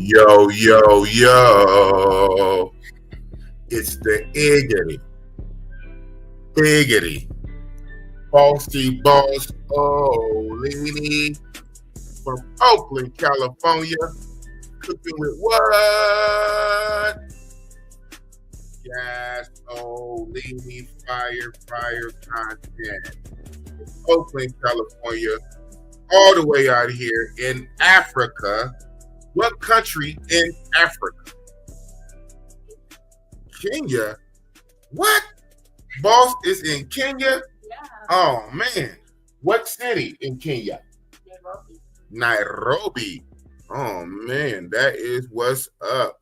Yo, yo, yo. It's the Iggity, Bossy Boss Olini from Oakland, California. Cooking with what? Gas Olini fire content. Oakland, California. All the way out here in Africa. What country in Africa? Kenya? What? Boss is in Kenya? Yeah, Oh man. What city in Kenya? Nairobi. Nairobi. Oh man, that is what's up.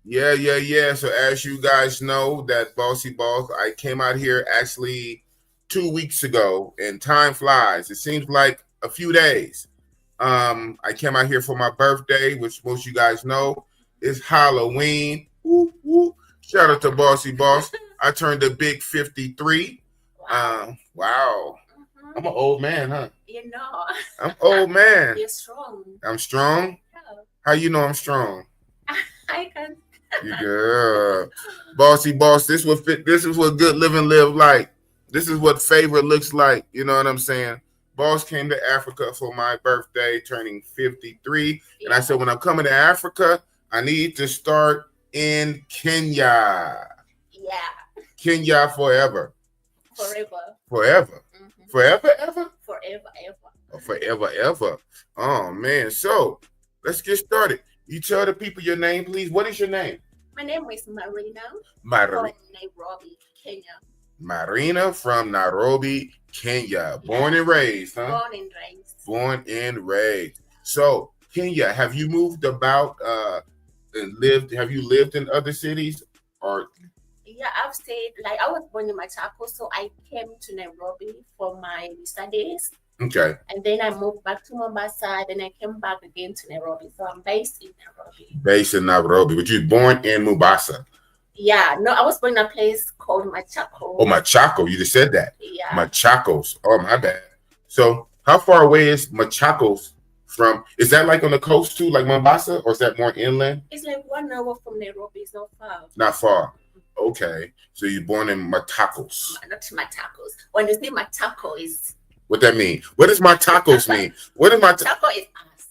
Yeah. So as you guys know, that Bossy Boss, I came out here actually 2 weeks ago, and time flies. It seems like a few days. I came out here for my birthday, which most of you guys know is Halloween. Woo, woo. Shout out to Bossy Boss. I turned a big 53. Wow. Mhm. I'm an old man, huh? You know, I'm old man. you're strong. I'm strong. Yeah. How you know I'm strong? I can. You good. Bossy Boss. This is what good living live like. This is what favor looks like. You know what I'm saying? Boss came to Africa for my birthday, turning 53. Yeah. And I said, when I'm coming to Africa, I need to start in Kenya. Yeah, Kenya forever. forever. Forever. Mhm. Forever, ever? Forever, ever. Or forever, ever. Oh, man. So let's get started. You tell the people your name, please. What is your name? My name is Marina from Marina. Nairobi, Kenya. Marina from Nairobi, Kenya. Born and raised, huh? Born and raised. Born and raised. So, Kenya, have you moved about and lived? Have you lived in other cities? Or Yeah, I've stayed, like, I was born in Machako, so I came to Nairobi for my studies. okay, And then I moved back to Mombasa. Then I came back again to Nairobi. So I'm based in Nairobi. based in Nairobi, but you were born in Mombasa. Yeah, no, I was born in a place called Machako. Oh, Machaco. You just said that. Yeah. Machacos. Oh, my bad. So, how far away is Machacos from? Is that like on the coast too, like Mombasa, or is that more inland? It's like 1 hour from Nairobi. It's not far. Not far. Okay. So you're born in Matacos. Not Matacos. When you say Machako, is What that mean? What does Matacos mean? What is Machako is us.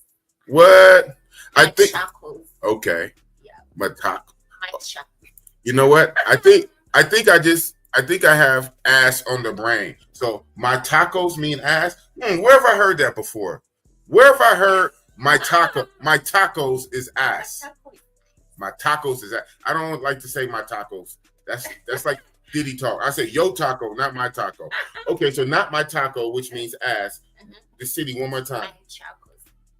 What? I think. Machakos. Okay. Yeah. Mataco. Machako. You know what? I think I have ass on the brain. So my tacos mean ass. Where have I heard that before? Where have I heard my tacos is ass? Machako is My tacos is ass. I don't like to say my tacos. That's like Diddy talk. I say yo taco, not my taco. Okay, so not my taco, which means ass. The city one more time.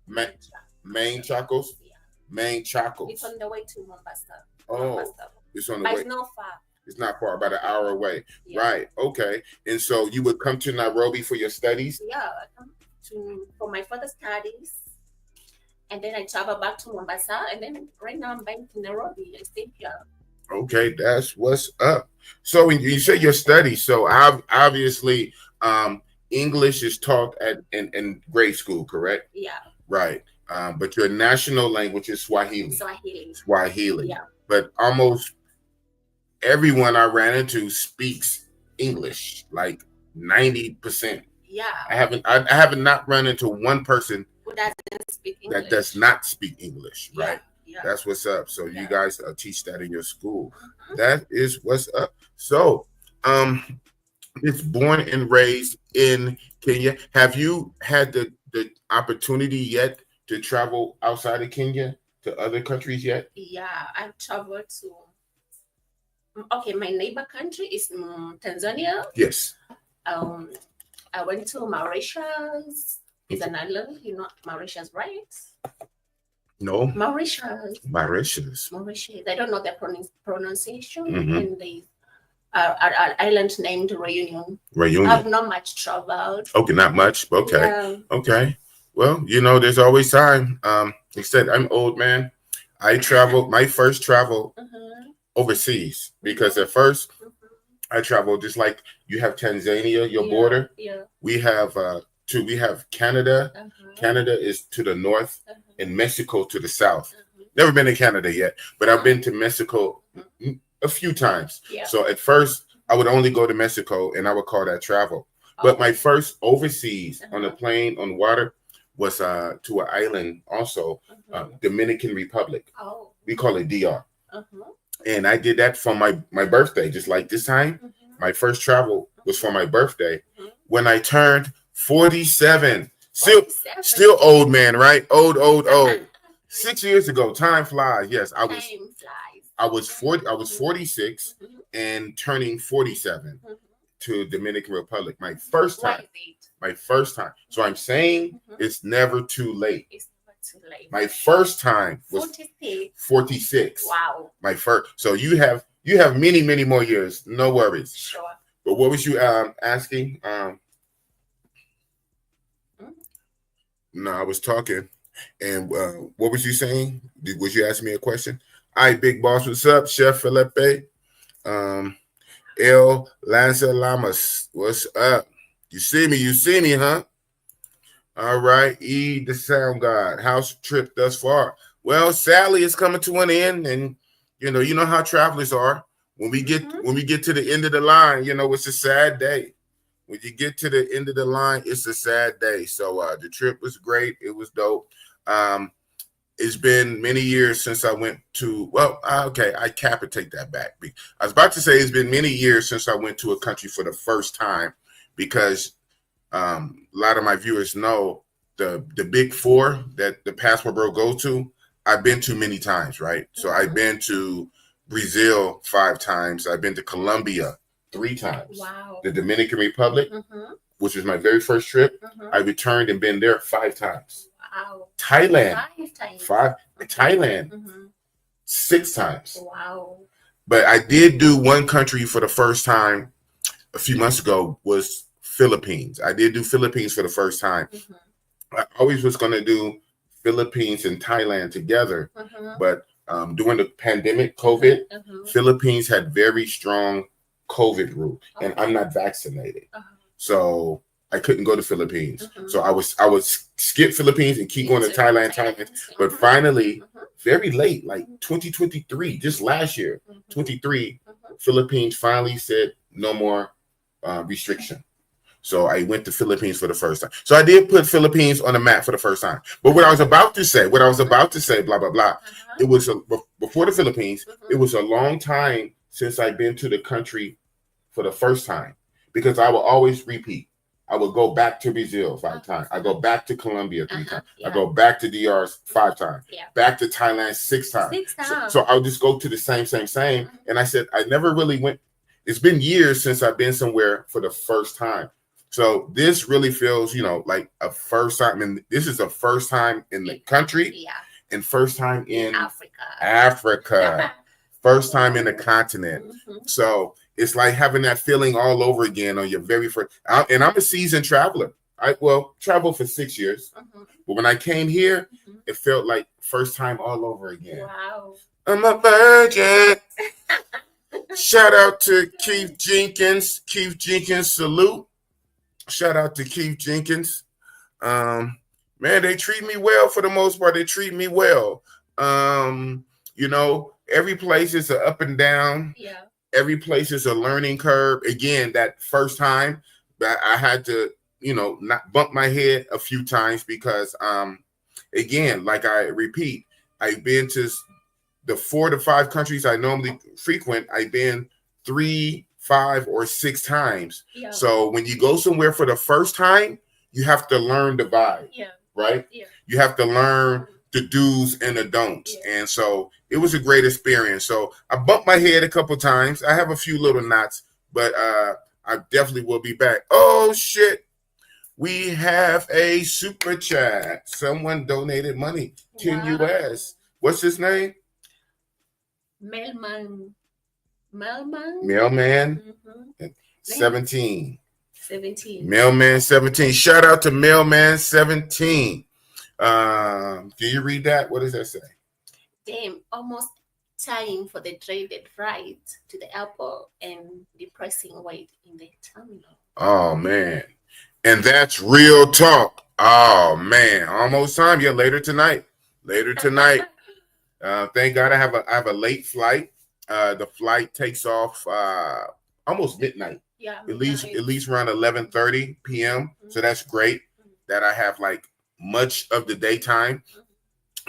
Machakos. Main Chacos. Yeah. Main Chacos. It's on the way to Mombasa. Oh, Mombasa. it's on the But way. it's not far. It's not far, about an hour away. Yeah. Right. Okay. And so you would come to Nairobi for your studies? Yeah, I come for my further studies, and then I travel back to Mombasa, and then right now I'm back to Nairobi. I stay here. Okay, that's what's up. So when you say your studies, so obviously English is taught in grade school, correct? Yeah, Right. But your national language is Swahili. Swahili. Yeah, But almost everyone I ran into speaks English, like 90%. yeah. I haven't not run into one person Who doesn't speak English? that does not speak English, right? Yeah. That's what's up. So you Yeah. guys teach that in your school. Mhm. That is what's up. So, it's born and raised in Kenya. Have you had the opportunity yet to travel outside of Kenya to other countries yet? Yeah, I've traveled to. Okay, my neighbor country is Tanzania. Yes. I went to Mauritius. It's an island, Mauritius, right? No. Mauritius. Mauritius. I don't know the pronunciation. Mhm. And the island named Reunion. Reunion. I've not much traveled. Okay, not much. Okay. Yeah. Okay. Well, there's always time. Like I said, I'm old man. I traveled my first travel overseas because at first I traveled just like you have Tanzania, your border. Yeah. We have we have Canada. Canada is to the north and Mexico to the south. Never been to Canada yet, but I've been to Mexico Mhm. a few times. Yeah. So at first, I would only go to Mexico, and I would call that travel. But my Oh. first overseas on a Uh-huh. plane on water was to an island, also Mhm. Dominican Republic. Oh. We call it DR, Uh-huh. and I did that for my birthday. Just like this time, Mhm. my first travel was for my birthday Mhm. when I turned 47. Seven. Still old man, right? Old. 6 years ago, time flies. Yes, Time flies. I was 40. I was Mhm. 46 Mhm. and turning 47 Mhm. to Dominican Republic. My first What time. is it? My first time. So I'm saying Mhm. it's never too late. It's never too late. My first time was 46. 46. Wow. My first. So you have many more years. No worries. Sure. But what was you asking? Mhm. No, I was talking. And what was you saying? Was you asking me a question? All right, big boss, what's up? Chef Felipe. Um, El Lanza Lamas, what's up? You see me, huh? All right, E the sound god. How's the trip thus far? Well, sadly, it's coming to an end, and you know how travelers are. Mhm. When we get to the end of the line, it's a sad day. When you get to the end of the line, it's a sad day. So the trip was great. It was dope. Um, it's been many years since I went to, well, okay, I take that back. I was about to say it's been many years since I went to a country for the first time because a lot of my viewers know the big four that the Passport Bro goes to, I've been to many times, right? So I've been to Brazil 5 times. I've been to Colombia 3 times. Wow. The Dominican Republic, Mhm. which was my very first trip, Mhm. I returned and been there 5 times. Wow. Thailand, 5 times. Thailand, Mhm. 6 times. Wow. But I did do one country for the first time a few months ago was Philippines. I did do Philippines for the first time. Mhm. I always was going to do Philippines and Thailand together, Mhm. but during the pandemic, COVID, Mhm. Philippines had very strong COVID rule, and I'm not vaccinated, so I couldn't go to Philippines. Mhm. So I would skip Philippines and keep going to Thailand. But Mhm. finally, Mhm. very late, like 2023, just last year, Mhm. 23, Mhm. Philippines finally said no more restriction. So I went to Philippines for the first time. So I did put Philippines on the map for the first time. But what I was about to say, blah blah blah, it was before the Philippines. It was a long time since I'd been to the country for the first time because I would always repeat. I would go back to Brazil 5 times. I go back to Colombia 3 times. I go back to DR 5 times. Yeah. Back to Thailand 6 times. 6 times. So I would just go to the same. And I said I never really went. It's been years since I've been somewhere for the first time. So this really feels, like a first time. And this is a first time in the country, and first time in Africa. First time in the continent. So it's like having that feeling all over again on your very first. And I'm a seasoned traveler. I traveled for 6 years, but when I came here, it felt like first time all over again. Wow. I'm a virgin. Shout out to Keith Jenkins. Keith Jenkins, salute. Shout out to Keith Jenkins. Man, they treat me well for the most part. They treat me well. Every place is an up and down. Yeah. Every place is a learning curve. Again, that first time that I had to, not bump my head a few times because, again, like I repeat, I've been to the 4 to 5 countries I normally frequent. I've been 3, 5, or 6 times. Yeah. So when you go somewhere for the first time, you have to learn the vibe, right? Yeah. You have to learn the do's and the don'ts. Yeah. And so it was a great experience. So I bumped my head a couple times. I have a few little knots, but I definitely will be back. Oh, shit. We have a super chat. Someone donated money, 10 US. What's his name? Mailman. Mailman. 17. 17. Mailman 17. Shout out to Mailman 17. Can you read that? What does that say? Damn, almost time for the dreaded ride to the airport and depressing wait in the terminal. Oh, man. And that's real talk. Oh, man. Almost time. Yeah, later tonight. Thank God I have a late flight. The flight takes off almost midnight. Yeah, At least around 11:30 p.m. So that's great that I have like much of the daytime.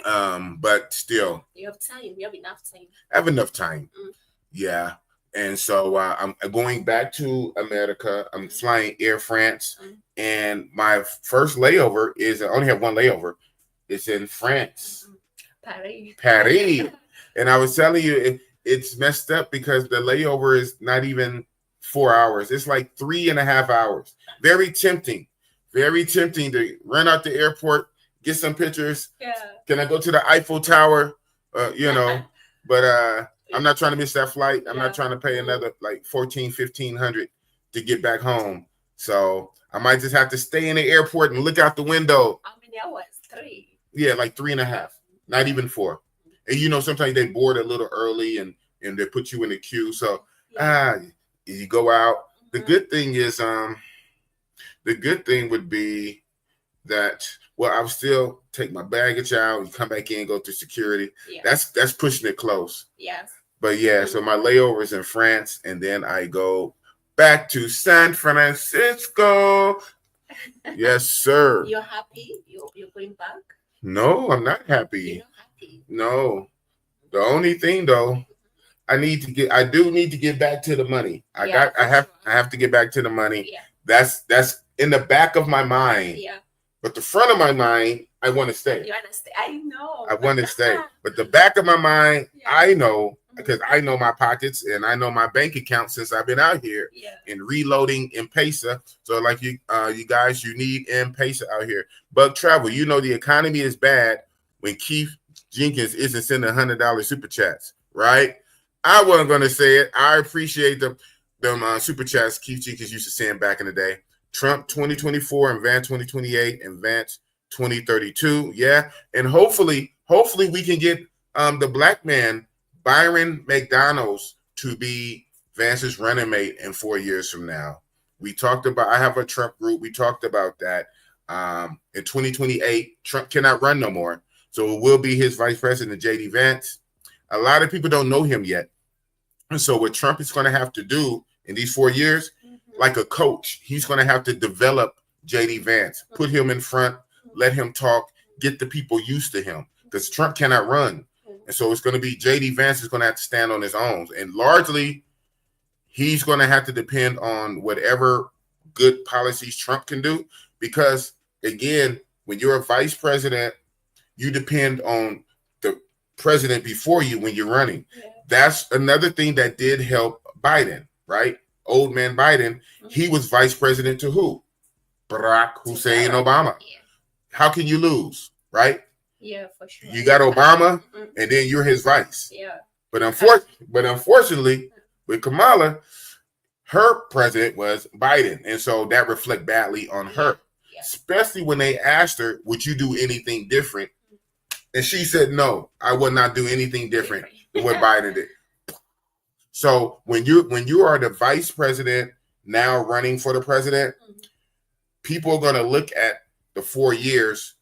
But still, you have time. You have enough time. I have enough time. Yeah. And so I'm going back to America. I'm flying Air France, and my first layover is I only have one layover. It's in France, Paris. Paris. And I was telling you, it's messed up because the layover is not even 4 hours. It's like 3.5 hours. Very tempting to run out the airport, get some pictures. Yeah. Can I go to the Eiffel Tower? But I'm not trying to miss that flight. I'm not trying to pay another like 1,500 to get back home. So I might just have to stay in the airport and look out the window. How many hours? 3. Yeah, like 3.5, not even 4. And sometimes they board a little early and they put you in the queue. So you go out. The good thing is the good thing would be that I would still take my baggage out and come back in, go through security. Yeah. That's pushing it close. Yes. But so my layover is in France, and then I go back to San Francisco. Yes, sir. You're happy? You're going back? No, I'm not happy. You're not happy? No. The only thing though, I do need to get back to the money. I have to get back to the money. Yeah. That's in the back of my mind. Yeah. But the front of my mind, I want to stay. You want to stay? I know. I want to stay. But the back of my mind, I know, because I know my pockets and I know my bank account since I've been out here and reloading M-Pesa. So like you guys, you need M-Pesa out here. But travel, the economy is bad when Keith Jenkins isn't sending $100 super chats, right? I wasn't going to say it. I appreciate them super chats Keith Jenkins used to send back in the day. Trump 2024 and Vance 2028 and Vance 2032. Yeah. And hopefully we can get the black man, Byron McDonald's, to be Vance's running mate in 4 years from now. I have a Trump group. We talked about that. In 2028, Trump cannot run no more. So it will be his vice president, J.D. Vance. A lot of people don't know him yet. And so what Trump is going to have to do in these 4 years, like a coach, he's going to have to develop J.D. Vance, put him in front, let him talk, get the people used to him, because Trump cannot run. And so it's going to be J.D. Vance is going to have to stand on his own. And largely, he's going to have to depend on whatever good policies Trump can do. Because, again, when you're a vice president, you depend on the president before you when you're running. Yeah. That's another thing that did help Biden, right? Old man Biden, he was vice president to who? Barack Hussein Obama. Yeah. How can you lose, right? Yeah, for sure. You got Obama, and then you're his vice. Yeah. But unfortunately, with Kamala, her president was Biden, and so that reflect badly on her. Yeah. Especially when they asked her, "Would you do anything different?" And she said, "No, I would not do anything different than what Biden did." So when you are the vice president now running for the president, people are going to look at the 4 years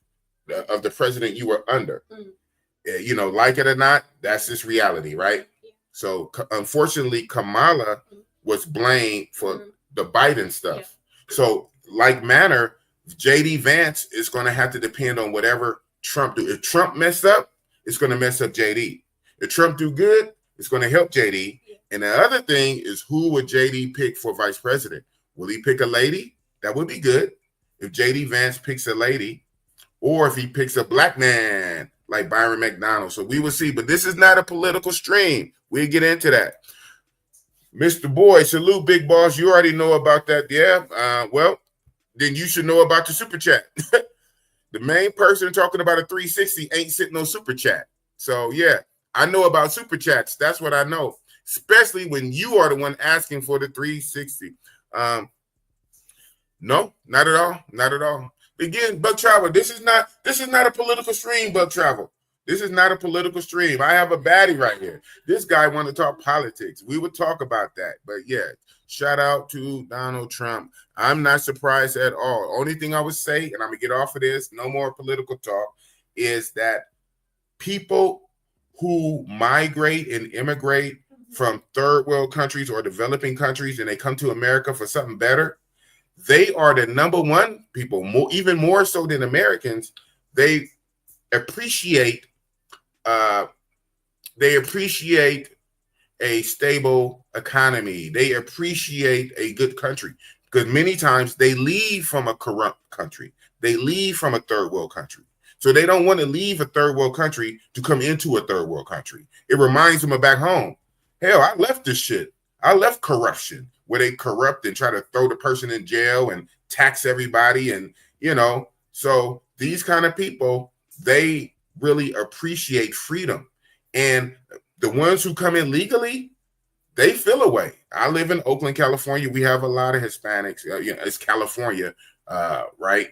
of the president you were under. Like it or not, that's just reality, right? So unfortunately, Kamala was blamed for the Biden stuff. So like manner, J.D. Vance is going to have to depend on whatever Trump do. If Trump mess up, it's going to mess up J.D. If Trump do good, it's going to help J.D. And the other thing is, who would J.D. pick for vice president? Will he pick a lady? That would be good. If J.D. Vance picks a lady, or if he picks a black man like Byron McDonald. So we will see. But this is not a political stream. We'll get into that. Mr. Boy, salute, big boss. You already know about that. Yeah. Well, then you should know about the super chat. The main person talking about a 360 ain't sitting on super chat. So, yeah, I know about super chats. That's what I know. Especially when you are the one asking for the 360. No, not at all. Not at all. Again, Buck Travel, this is not a political stream, Buck Travel. This is not a political stream. I have a baddie right here. This guy want to talk politics. We would talk about that. But yeah, shout out to Donald Trump. I'm not surprised at all. Only thing I would say, and I'm going to get off of this, no more political talk, is that people who migrate and immigrate from third world countries or developing countries and they come to America for something better, they are the number one people, even more so than Americans. They appreciate uh, they appreciate a stable economy. They appreciate a good country because many times they leave from a corrupt country. They leave from a third world country. So they don't want to leave a third world country to come into a third world country. It reminds them of back home. Hell, I left this shit. I left corruption where they corrupt and try to throw the person in jail and tax everybody. And, so these kind of people, they really appreciate freedom. And the ones who come in legally, they feel away. I live in Oakland, California. We have a lot of Hispanics. It's California, right?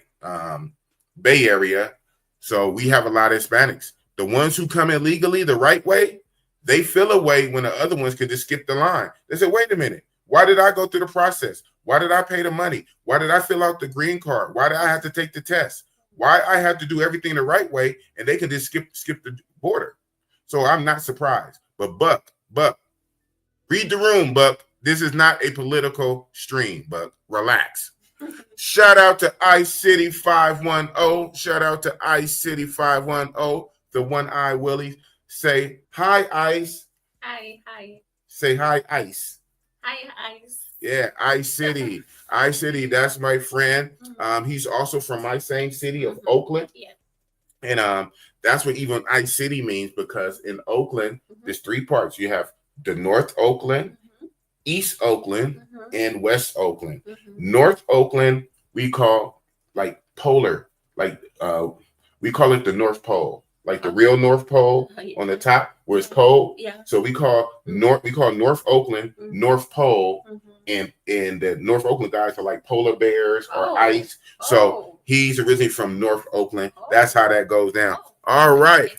Bay Area. So we have a lot of Hispanics. The ones who come in legally the right way, they feel away when the other ones could just skip the line. They say, wait a minute. Why did I go through the process? Why did I pay the money? Why did I fill out the green card? Why did I have to take the test? Why I have to do everything the right way? And they could just skip the border. So I'm not surprised. But Buck, read the room, Buck. This is not a political stream, Buck. Relax. Shout out to Ice City 510. Shout out to Ice City 510. The one eye Willie. Say hi, Ice. Hi. Say hi, Ice. Hi, Ice. Yeah, Ice City. Ice City, that's my friend. He's also from my same city of Oakland. Yeah. And that's what even Ice City means, because in Oakland, there's three parts. You have the North Oakland, East Oakland, and West Oakland. North Oakland, we call like polar, like we call it the North Pole, like the real North Pole on the top where it's cold. Yeah. So we call North Oakland North Pole, and the North Oakland guys are like polar bears or ice. So he's originally from North Oakland. That's how that goes down. All right.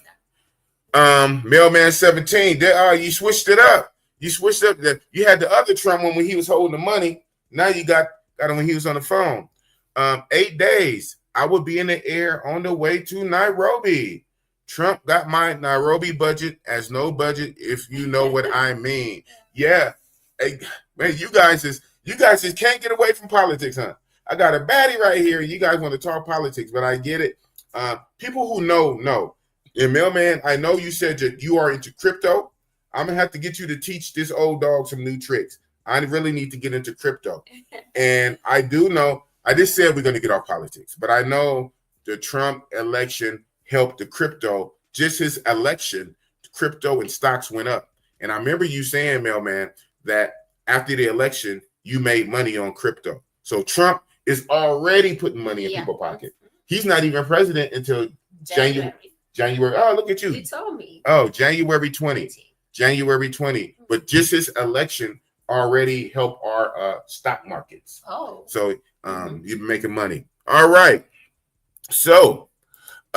Mailman 17. You switched it up. You switched up. You had the other Trump one when he was holding the money. Now you got him when he was on the phone. 8 days. I will be in the air on the way to Nairobi. Trump got my Nairobi budget as no budget, if you know what I mean. Yeah. Hey, man, you guys just can't get away from politics, huh? I got a baddie right here. You guys want to talk politics, but I get it. People who know. And Mailman, I know you said that you are into crypto. I'm going to have to get you to teach this old dog some new tricks. I really need to get into crypto. And I do know, I just said we're going to get off politics, but I know the Trump election helped the crypto. Just his election, crypto and stocks went up. And I remember you saying, Mailman, that after the election, you made money on crypto. So Trump is already putting money in people's pocket. He's not even president until January. Oh, look at you. You told me. Oh, January 20. January 20. But just his election already helped our stock markets. Oh. So you've been making money. All right. So,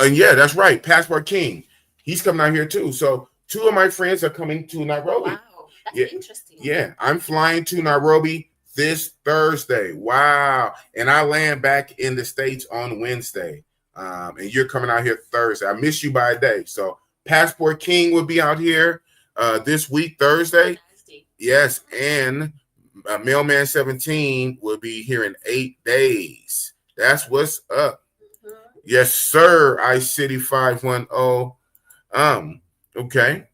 yeah, that's right. Passport King. He's coming out here too. So 2 of my friends are coming to Nairobi. Wow. That's interesting. Yeah, I'm flying to Nairobi this Thursday. Wow. And I land back in the States on Wednesday. And you're coming out here Thursday. I miss you by a day. So Passport King will be out here this week, Thursday. Yes. And Mailman 17 will be here in 8 days. That's what's up. Yes, sir. Ice City 510. Okay.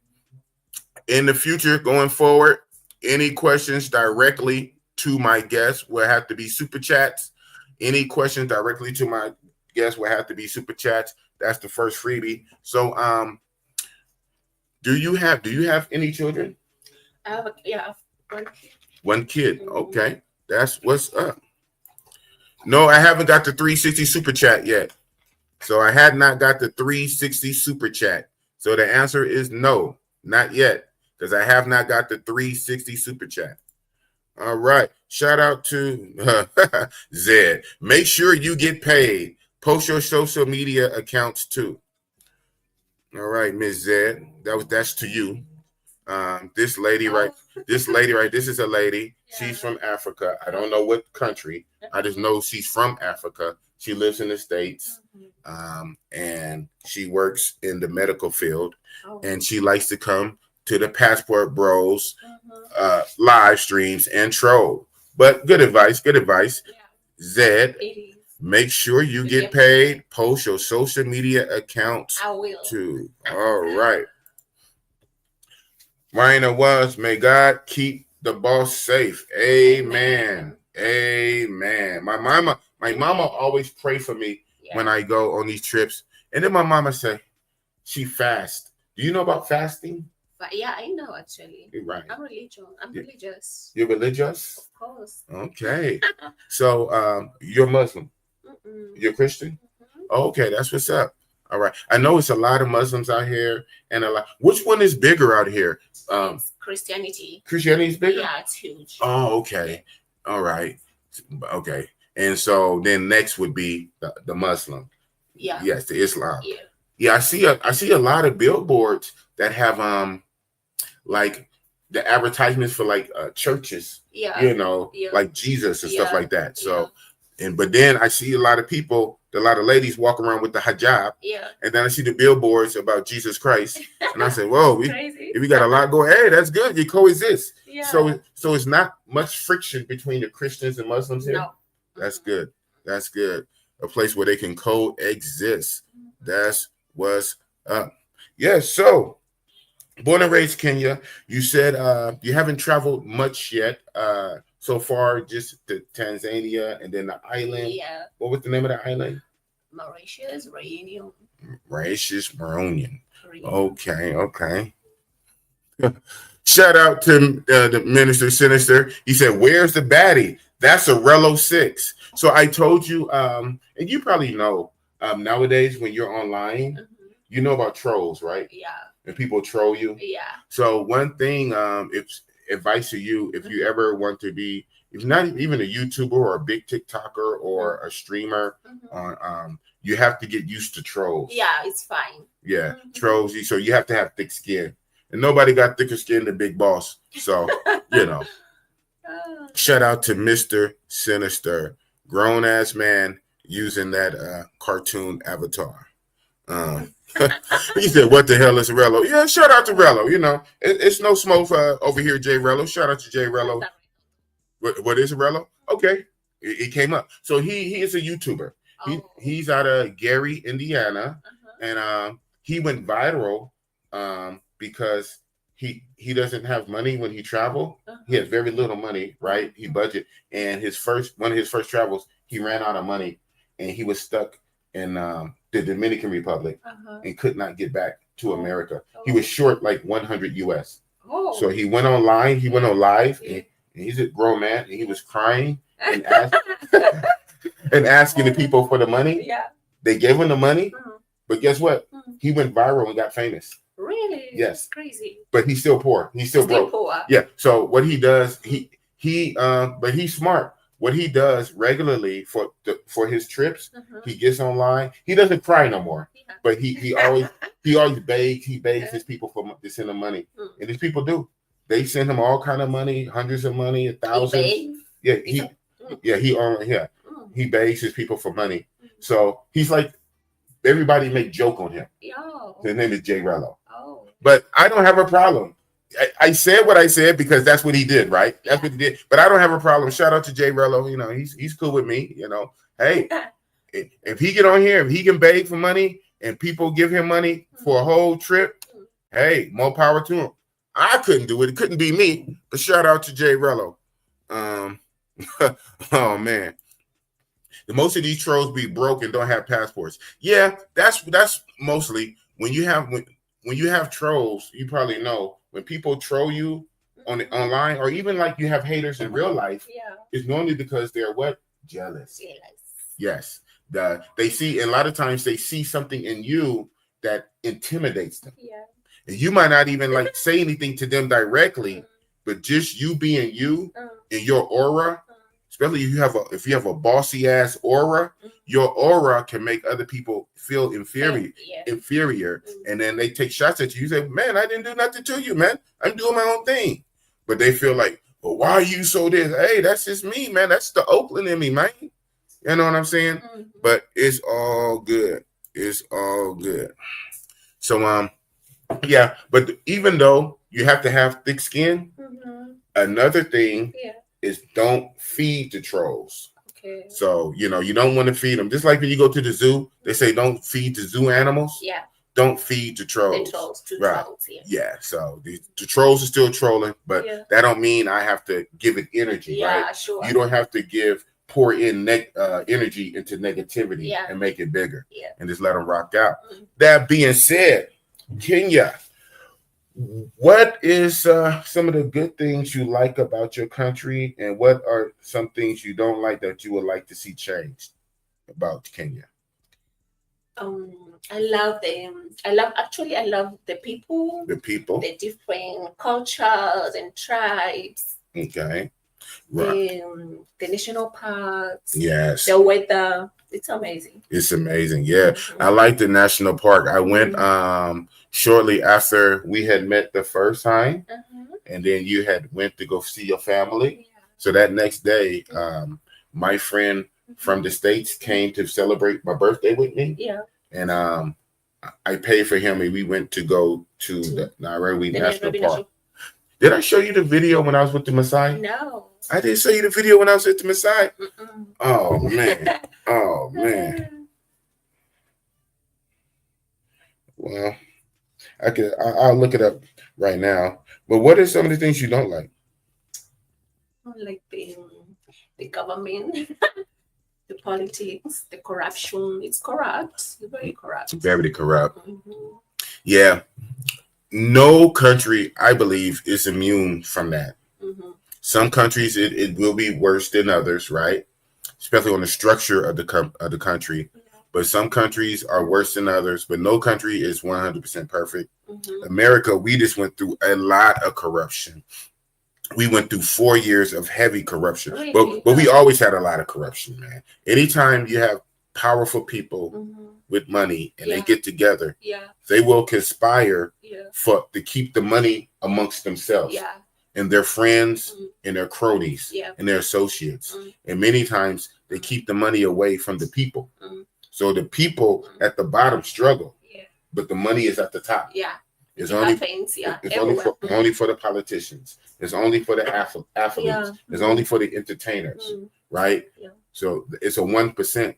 In the future, going forward, any questions directly to my guests will have to be super chats. Any questions directly to my guests will have to be super chats. That's the first freebie. So, do you have any children? I have one kid. One kid. Okay, that's what's up. No, I haven't got the 360 super chat yet. So I had not got the 360 super chat. So the answer is no, not yet, because I have not got the 360 super chat. All right. Shout out to Zed. Make sure you get paid. Post your social media accounts too. All right, Miss Zed. That's to you. This lady, this is a lady. She's from Africa. I don't know what country. I just know she's from Africa. She lives in the States, and she works in the medical field, and she likes to come to the Passport Bros live streams and troll. But good advice, good advice. Yeah, Zed, it is. make sure you get Yep. paid. Post your social media accounts I will. too. All right. Marina was, may God keep the boss safe. Amen. Amen. My mama always pray for me Yeah. when I go on these trips. And then my mama say, she fast. Do you know about fasting? But yeah, I know actually. You're right. I'm religious. I'm religious. You're religious? Of course. Okay. So you're Muslim. You're Christian? Okay, that's what's up. All right. I know it's a lot of Muslims out here, and a lot. Which one is bigger out here? It's Christianity. Christianity is bigger? Yeah, it's huge. Oh, okay. All right. Okay. And so then next would be the Muslim. Yeah. Yes, the Islam. Yeah. Yeah, I see a lot of billboards that have like the advertisements for like churches. Yeah. You know, Yeah. like Jesus and stuff Yeah. like that. So but then I see a lot of people, a lot of ladies walk around with the hijab. Yeah. And then I see the billboards about Jesus Christ. And I said, whoa, Crazy. we got a lot going. Hey, that's good. You coexist. Yeah. So it's not much friction between the Christians and Muslims here. No. That's good. That's good. A place where they can coexist. That's what's up. Yeah, so born and raised Kenya. You said you haven't traveled much yet. So far, just to Tanzania and then the island. Yeah. What was the name of the island? Mauritius, Reunion. Mauritius, Maronian. Reunion. Okay. Shout out to the Minister Sinister. He said, "Where's the baddie?" That's a Rello 6. So I told you, and you probably know nowadays when you're online, you know about trolls, right? Yeah. And people troll you. Yeah. So one thing, if advice to you, if you ever want to be, if not even a YouTuber or a big TikToker or a streamer, you have to get used to trolls. Yeah, it's fine. Yeah, trolls. So you have to have thick skin, and nobody got thicker skin than Big Boss. So you know. Shout out to Mr. Sinister, grown ass man using that cartoon avatar. He said, "What the hell is Rello?" Yeah, shout out to Rello. You know, it's no smoke over here, Jay Rello. Shout out to Jay Rello. What is Rello? Okay, it came up. So he is a YouTuber. He's out of Gary, Indiana, and he went viral because he doesn't have money when he travel. He has very little money, right? He budget, and one of his first travels, he ran out of money, and he was stuck in the Dominican Republic and could not get back to America. He was short like 100 US. So he went online. He went on live, and he's a grown man, and he was crying and asking the people for the money. Yeah. They gave him the money, but guess what? He went viral and got famous. Really? Yes. That's crazy. But he's still poor. He's still broke. Poor. Yeah. So what he does, but he's smart. What he does regularly for his trips, he gets online. He doesn't cry no more, but he always begs. He begs his people to send him money, and these people do. They send him all kind of money, hundreds of money, thousands. He begs his people for money. So he's like, everybody make joke on him. His name is Jay Rello. But I don't have a problem. I said what I said because that's what he did, right? That's what he did. But I don't have a problem. Shout out to Jay Rello. You know, he's cool with me. You know, hey, if he get on here, if he can beg for money and people give him money for a whole trip, hey, more power to him. I couldn't do it. It couldn't be me. But shout out to Jay Rello. Oh man. Most of these trolls be broke and don't have passports. Yeah, that's mostly when you have trolls. You probably know when people troll you online, or even like you have haters in real life. Yeah, it's normally because they're what? Jealous. Yes, they see, and a lot of times they see something in you that intimidates them. Yeah, and you might not even like say anything to them directly, but just you being you and your aura. Especially if you have a bossy ass aura, your aura can make other people feel inferior, and then they take shots at you. You say, "Man, I didn't do nothing to you, man. I'm doing my own thing," but they feel like, "Well, why are you so this?" Hey, that's just me, man. That's the Oakland in me, man. You know what I'm saying? But it's all good. It's all good. So yeah, but even though you have to have thick skin, another thing is don't feed the trolls. Okay. So, you don't want to feed them. Just like when you go to the zoo, they say don't feed the zoo animals. Yeah. Don't feed the trolls. The trolls, right. Trolls, yeah. So the trolls are still trolling, but that don't mean I have to give it energy, right? Yeah, sure. You don't have to pour in energy into negativity and make it bigger and just let them rock out. That being said, Kenya, what is some of the good things you like about your country, and what are some things you don't like that you would like to see changed about Kenya? I love them. I love the people. The people. The different cultures and tribes. Okay. Right. The national parks. Yes. The weather. It's amazing. It's amazing. Yeah. I like the national park. I went shortly after we had met the first time, and then you had went to go see your family. Yeah. So that next day, my friend from the States came to celebrate my birthday with me. Yeah. And I paid for him, and we went to go to the Nairobi National Park. Did I show you the video when I was with the Maasai? No. I didn't show you the video when I was with the Maasai? Oh, man. Oh, man. Well, I'll look it up right now. But what are some of the things you don't like? Like the government, the politics, the corruption. It's corrupt. It's very corrupt. Very corrupt. Yeah. No country, I believe, is immune from that. Some countries, it will be worse than others, right? Especially on the structure of the country. But some countries are worse than others, but no country is 100% perfect. America, we just went through a lot of corruption. We went through 4 years of heavy corruption, but we always had a lot of corruption, man. Anytime you have powerful people with money and they get together, they will conspire to keep the money amongst themselves and their friends and their cronies and their associates. And many times they keep the money away from the people. So the people at the bottom struggle, but the money is at the top. Yeah. It's only for the politicians. It's only for the athletes. It's only for the entertainers, right? So it's a 1%.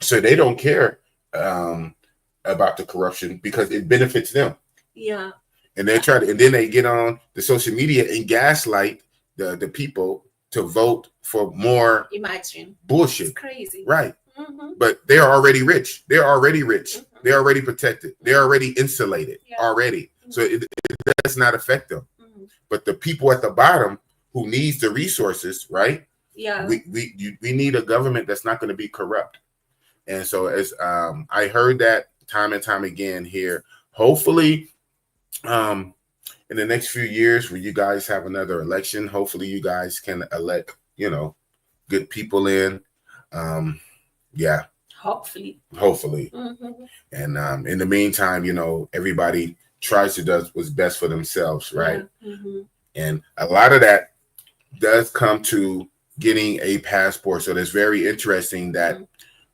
So they don't care about the corruption because it benefits them. Yeah. And they and then they get on the social media and gaslight the people to vote for more bullshit. It's crazy. Right. But they're already rich. They're already rich. They're already protected. They're already insulated already. So it does not affect them. But the people at the bottom who needs the resources, right? Yeah. We need a government that's not going to be corrupt. And so as I heard that time and time again here, hopefully in the next few years when you guys have another election, hopefully you guys can elect, good people in. Yeah. Hopefully. And in the meantime, everybody tries to do what's best for themselves, right? And a lot of that does come to getting a passport. So that's very interesting that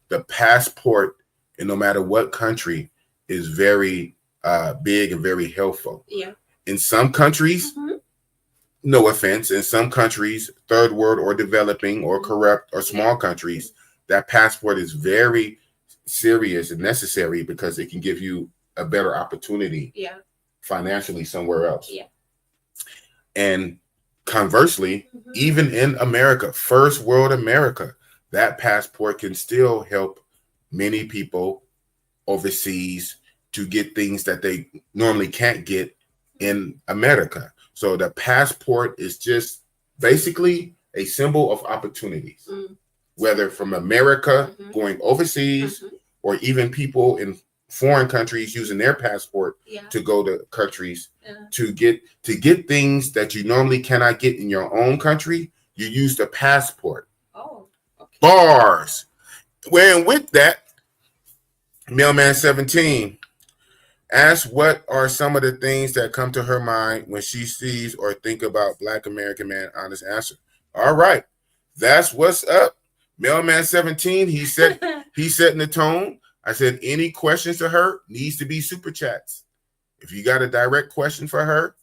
the passport, and no matter what country, is very big and very helpful. Yeah. In some countries, no offense, in some countries, third world or developing or corrupt or small countries, that passport is very serious and necessary because it can give you a better opportunity financially somewhere else. Yeah. And conversely, even in America, first world America, that passport can still help many people overseas to get things that they normally can't get in America. So the passport is just basically a symbol of opportunities. Whether from America going overseas or even people in foreign countries using their passport to go to countries to get things that you normally cannot get in your own country, you use the passport. Oh, okay. Bars. Well, and with that, Mailman 17 asks what are some of the things that come to her mind when she sees or think about Black American man. Honest answer. All right. That's what's up. Mailman 17, he's setting the tone. I said any questions to her needs to be super chats. If you got a direct question for her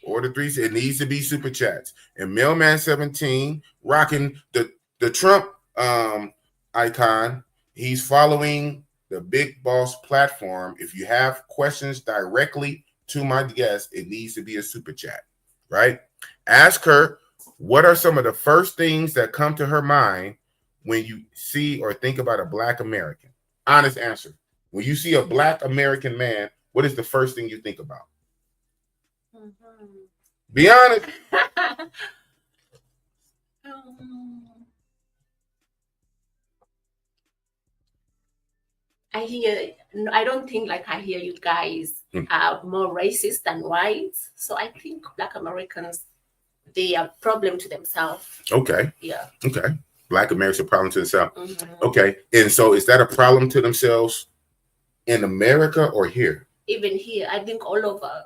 or the threes, it needs to be super chats. And Mailman 17 rocking the Trump icon. He's following the Big Boss platform. If you have questions directly to my guest, it needs to be a super chat, right? Ask her what are some of the first things that come to her mind when you see or think about a Black American. Honest answer. When you see a Black American man, what is the first thing you think about? Mm-hmm. Be honest. I don't think like I hear you guys are more racist than whites. So I think Black Americans, they are problem to themselves. Okay. Yeah. Okay. Black Americans are a problem to themselves. Mm-hmm. Okay. And so is that a problem to themselves in America or here? Even here, I think all over.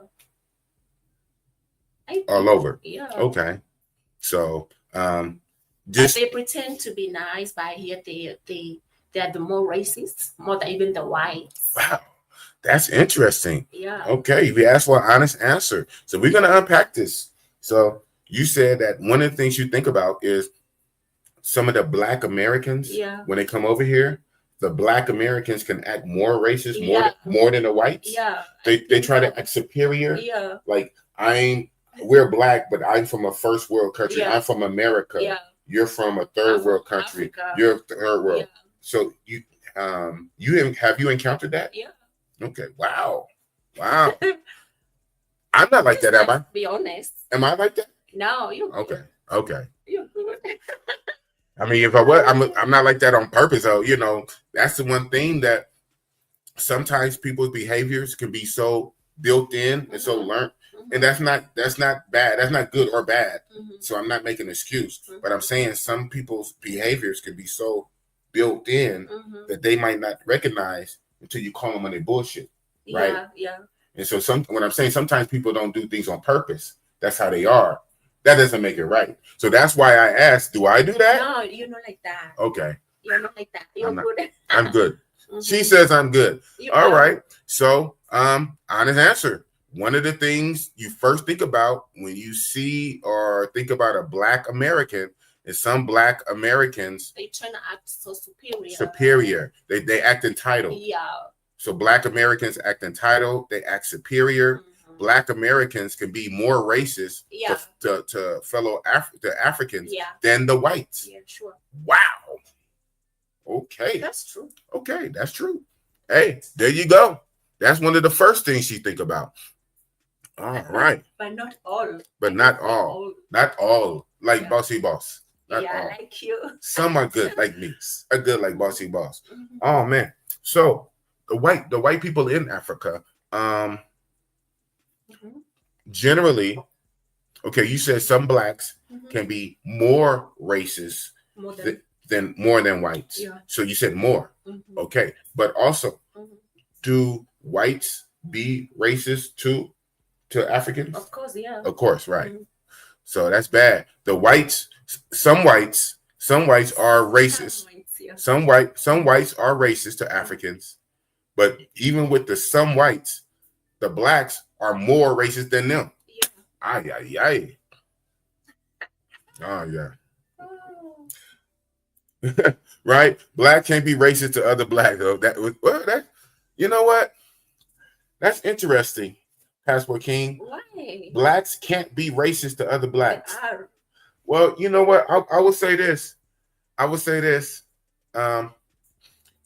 All over. Yeah. Okay. So just they pretend to be nice, but here they are the more racist, more than even the whites. Wow. That's interesting. Yeah. Okay. We asked for an honest answer. So we're gonna unpack this. So you said that one of the things you think about is some of the Black Americans, when they come over here, the Black Americans can act more racist, more than the whites. Yeah. They try to act superior. Yeah. Like we're Black, but I'm from a first world country. Yeah. I'm from America. Yeah. You're from a third world country. Africa. You're third world. Yeah. So you have you encountered that? Yeah. Okay. Wow. I'm not like that, am I? Be honest. Am I like that? No, you. Okay. Okay. You're good. I mean, if I was, I'm not like that on purpose. Though, that's the one thing that sometimes people's behaviors can be so built in and so learned, and that's not bad. That's not good or bad. Mm-hmm. So I'm not making an excuse, but I'm saying some people's behaviors can be so built in that they might not recognize until you call them on their bullshit, right? Yeah, yeah. And so when I'm saying sometimes people don't do things on purpose, that's how they are. That doesn't make it right. So that's why I asked, do I do that? No, you're not like that. Okay. You're not like that. You're good. I'm good. She says I'm good. All right. So, honest answer. One of the things you first think about when you see or think about a Black American is some Black Americans. They try to act so superior. Superior. They act entitled. Yeah. So Black Americans act entitled. They act superior. Black Americans can be more racist to fellow Africans than the whites. Yeah, sure. Wow. Okay. That's true. Okay, that's true. Hey, there you go. That's one of the first things you think about. All right. But not all. But not all. Not all. Like Bossy Boss. Not all. Like you. Some are good like me. Are good like Bossy Boss. Oh man. So the white people in Africa, generally, okay, you said some Blacks can be more racist more than whites. Yeah. So you said more. Okay. But also, do whites be racist to Africans? Of course, yeah. Of course, right. So that's bad. Some whites are racist. Some whites are racist to Africans. But even with some whites, the Blacks are more racist than them. Yeah. Ay, ay, ay. Oh, yeah. Right? Black can't be racist to other Black, though. You know what? That's interesting, Passport King. Why? Blacks can't be racist to other Blacks. Well, you know what? I will say this. You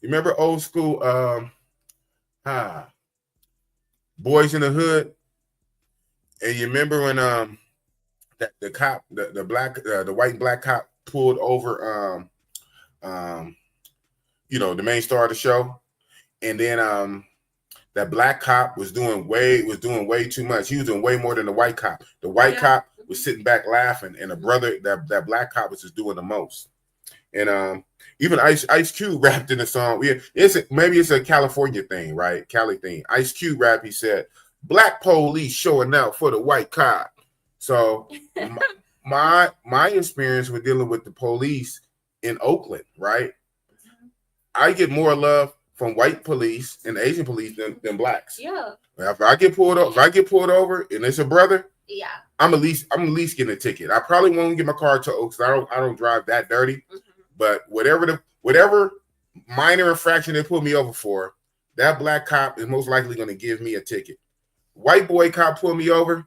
remember old school Boys in the Hood? And you remember when the cop, the white and black cop pulled over the main star of the show, and then that black cop was doing way too much. He was doing way more than the white cop. The white cop was sitting back laughing, and that black cop was just doing the most. And even Ice Cube rapped in the song. Maybe it's a California thing, right? Cali thing. Ice Cube rap. He said, "Black police showing out for the white cop." So my experience with dealing with the police in Oakland, right? I get more love from white police and Asian police than blacks. Yeah. If I get pulled over and it's a brother, yeah, I'm at least getting a ticket. I probably won't get my car towed because I don't drive that dirty. But whatever minor infraction they put me over for, that black cop is most likely going to give me a ticket. White boy cop pull me over,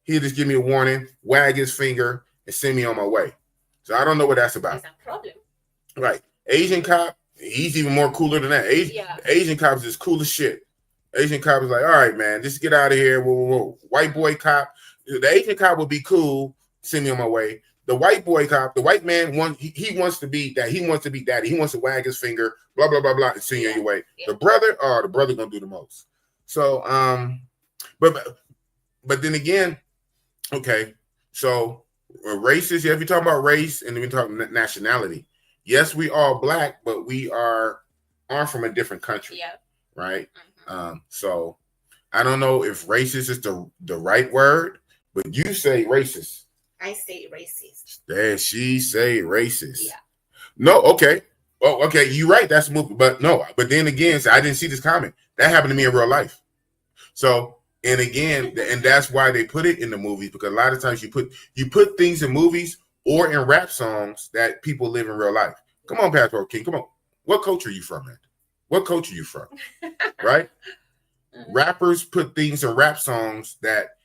he'll just give me a warning, wag his finger, and send me on my way. So I don't know what that's about. There's a problem. Right. Asian cop, he's even more cooler than that. Asian cops is cool as shit. Asian cop is like, all right, man, just get out of here. Whoa, whoa, whoa. White boy cop, the Asian cop will be cool, send me on my way. The white boy cop, the white man, he wants to be that. He wants to be daddy. He wants to wag his finger, blah, blah, blah, blah, and send you on your way. Yeah. The brother going to do the most. So, but then again, okay, so racist, if you're talking about race and then we're talking nationality, yes, we all black, but we aren't from a different country. Yeah. Right? So I don't know if racist is the right word, but you say racist. I say racist. There she say racist. Yeah. No, okay. Oh, okay, you're right. That's a movie. But no, but then again, so I didn't see this comment. That happened to me in real life. So, and again, and that's why they put it in the movies, because a lot of times you put things in movies or in rap songs that people live in real life. Come on, Passport King. Come on. What culture are you from, man? What culture are you from? Right? Rappers put things in rap songs that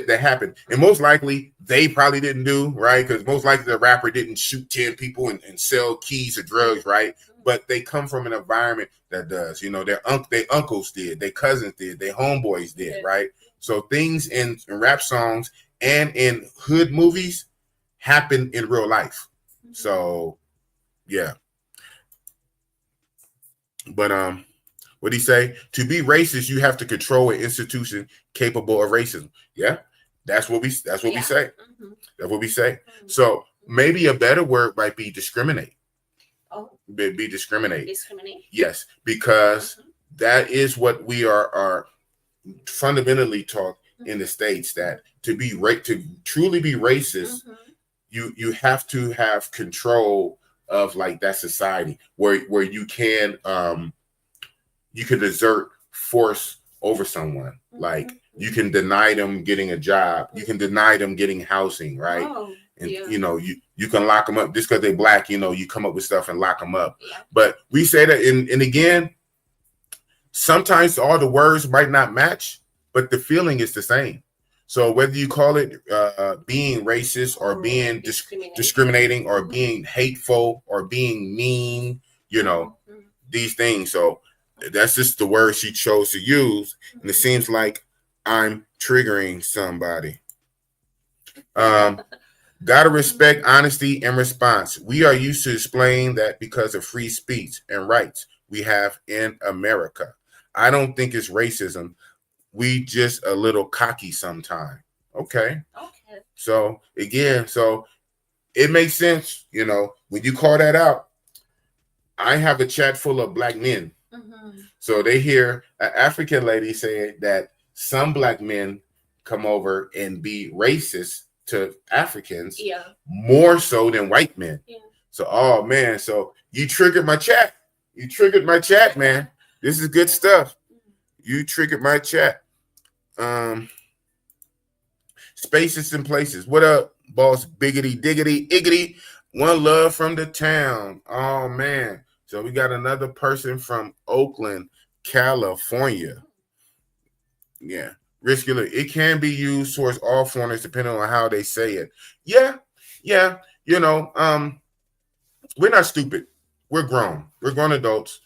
happened. And most likely they probably didn't do, right? Because most likely the rapper didn't shoot 10 people and sell keys or drugs, right? But they come from an environment that does. You know, their uncles did, their cousins did, their homeboys did, right? So things in rap songs and in hood movies happen in real life. So yeah. But what he say? To be racist, you have to control an institution capable of racism. Yeah, that's what we say. That's what we say. So maybe a better word might be discriminate. Oh, be discriminate. Discriminate. Yes, because that is what we are fundamentally taught in the States, that to truly be racist, you have to have control of like that society where you can exert force over someone. Like you can deny them getting a job, you can deny them getting housing, right? And you know, you can lock them up just because they're black. You know, you come up with stuff and lock them up. But we say that, and again, sometimes all the words might not match, but the feeling is the same. So whether you call it being racist or being discriminating or being hateful or being mean, you know, these things. So that's just the word she chose to use. And it seems like I'm triggering somebody. Gotta respect honesty and response. We are used to displaying that because of free speech and rights we have in America. I don't think it's racism. We just a little cocky sometimes. Okay. So again, so it makes sense, you know, when you call that out. I have a chat full of black men. So they hear an African lady say that some black men come over and be racist to Africans more so than white men. So, oh man, so you triggered my chat. You triggered my chat, man. This is good stuff. You triggered my chat. Spaces and places. What up, boss? Biggity, diggity, iggity. One love from the town. Oh man. So we got another person from Oakland, California. Yeah. Riscular. It can be used towards all foreigners depending on how they say it. Yeah. You know, we're not stupid. We're grown. We're grown adults.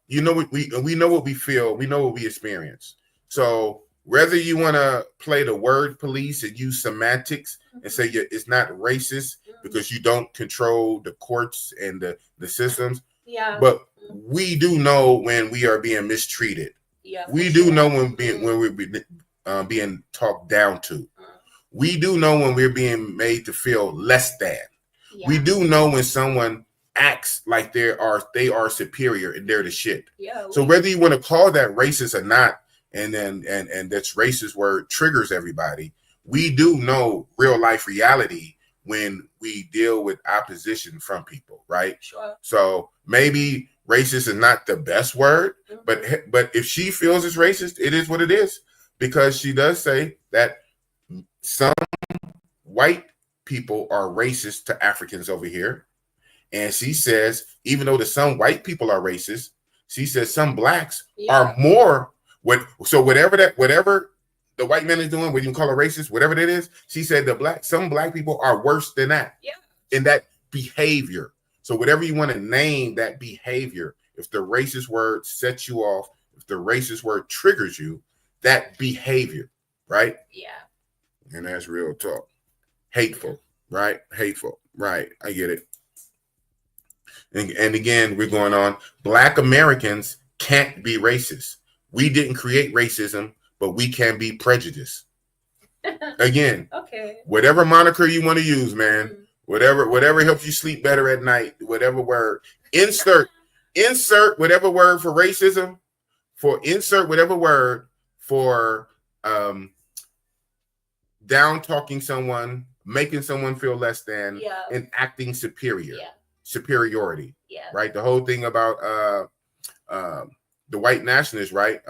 You know what we know what we feel. We know what we experience. So whether you want to play the word police and use semantics and say it's not racist because you don't control the courts and the systems. Yeah. But we do know when we are being mistreated. Yeah. We do know when we're being talked down to. We do know when we're being made to feel less than. Yeah. We do know when someone acts like they are superior and they're the shit. Yeah. So whether you want to call that racist or not, and that's racist word triggers everybody. We do know real life reality when we deal with opposition from people, right? Sure. So maybe racist is not the best word, but if she feels it's racist, it is what it is, because she does say that some white people are racist to Africans over here. And she says, even though some white people are racist, she says some blacks are more whatever the white man is doing, what you call it racist, whatever that is, she said some black people are worse than that. Yeah. In that behavior. So whatever you want to name that behavior, if the racist word sets you off, if the racist word triggers you, that behavior, right? Yeah. And that's real talk. Hateful, right? Hateful, right? I get it. And again, we're going on. Black Americans can't be racist. We didn't create racism, but we can be prejudiced. Again, okay. Whatever moniker you want to use, man. Whatever helps you sleep better at night. Whatever word. Insert whatever word for racism. Insert whatever word for down talking someone, making someone feel less than, and acting superior. Yeah. Superiority. Yeah. Right. The whole thing about the white nationalists, right?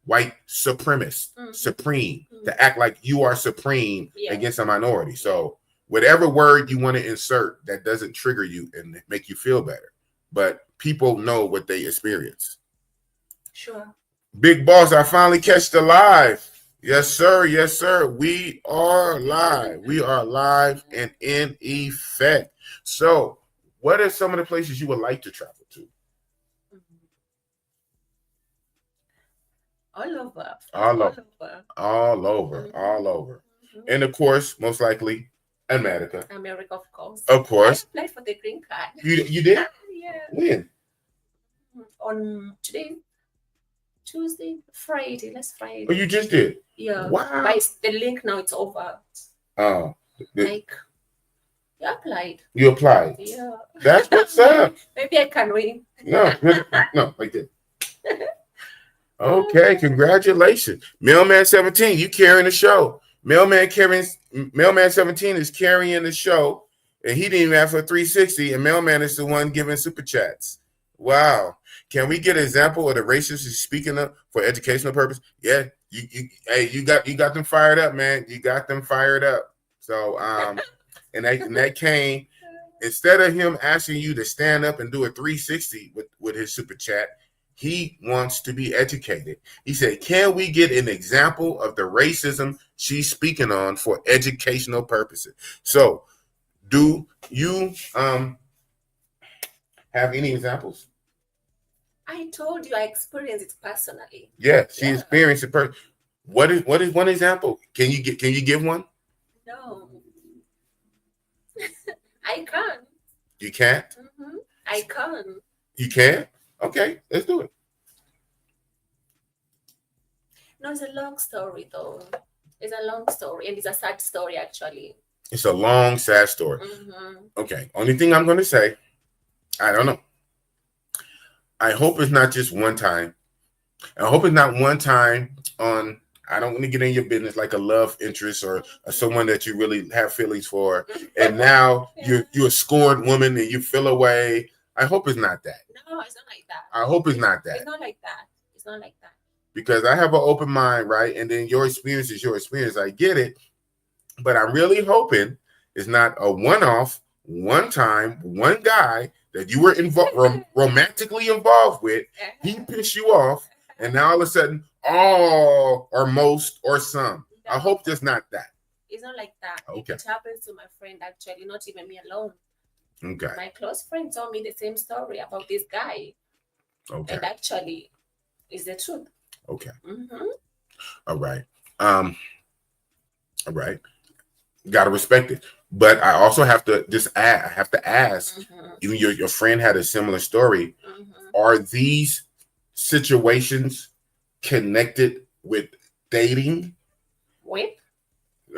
White supremacist, supreme, to act like you are supreme against a minority. So whatever word you want to insert that doesn't trigger you and make you feel better, but people know what they experience. Sure. Big Boss, I finally catch the live. Yes, sir. Yes, sir. We are live. We are live and in effect. So what are some of the places you would like to travel to? All over. All over. And of course, most likely, America. America, of course. Of course. I applied for the green card. You did? Yeah. When? On today, Tuesday, Friday. Last Friday. Oh, you just did? Yeah. Wow. But the link now, it's over. Oh. Like, you applied. You applied? Yeah. That's what's up. Maybe I can win. No, like that. Okay, congratulations. Mailman 17, you carrying the show. Mailman 17 is carrying the show, and he didn't even have for 360, and Mailman is the one giving super chats. Wow. Can we get an example of the racists he's speaking of for educational purpose? Yeah, you got them fired up, man. You got them fired up. So and that came, instead of him asking you to stand up and do a 360 with his super chat, he wants to be educated. He said, can we get an example of the racism she's speaking on for educational purposes? So do you have any examples? I told you I experienced it personally. Yeah, she experienced it personally. What is one example? Can you give one? No. I can't. You can't? I can't. You can't? Okay, let's do it. No, it's a long story, though. It's a long story, and it's a sad story, actually. It's a long, sad story. Okay, only thing I'm going to say, I don't know. I hope it's not just one time. I hope it's not one time on, I don't want to get in your business, like a love interest or someone that you really have feelings for, and now you're a scorned woman and you feel away. I hope it's not that. No, it's not like that. I hope it's not that. It's not like that. It's not like that. Because I have an open mind, right? And then your experience is your experience. I get it. But I'm really hoping it's not a one-off, one time, one guy that you were romantically involved with. He pissed you off. And now all of a sudden, all or most or some. No. I hope there's not that. It's not like that. Okay. It happens to my friend, actually, not even me alone. Okay. My close friend told me the same story about this guy. Okay. And actually, it's the truth. Okay. All right. All right. Gotta respect it. But I also have to ask, even your friend had a similar story. Are these situations connected with dating? With?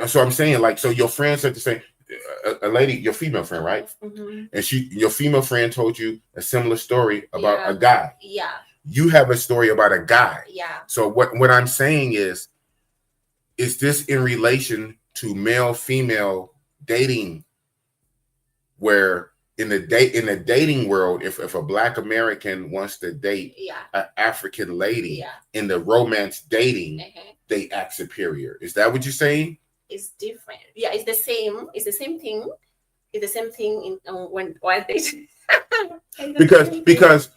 So I'm saying, like, so your friend said the same, a lady, your female friend, right? And your female friend told you a similar story about a guy. Yeah. You have a story about a guy. Yeah. So what I'm saying is this in relation to male-female dating where in the dating world, if a Black American wants to date an African lady in the romance dating, they act superior. Is that what you're saying? It's different. Yeah, it's the same. It's the same thing. It's the same thing in while dating. because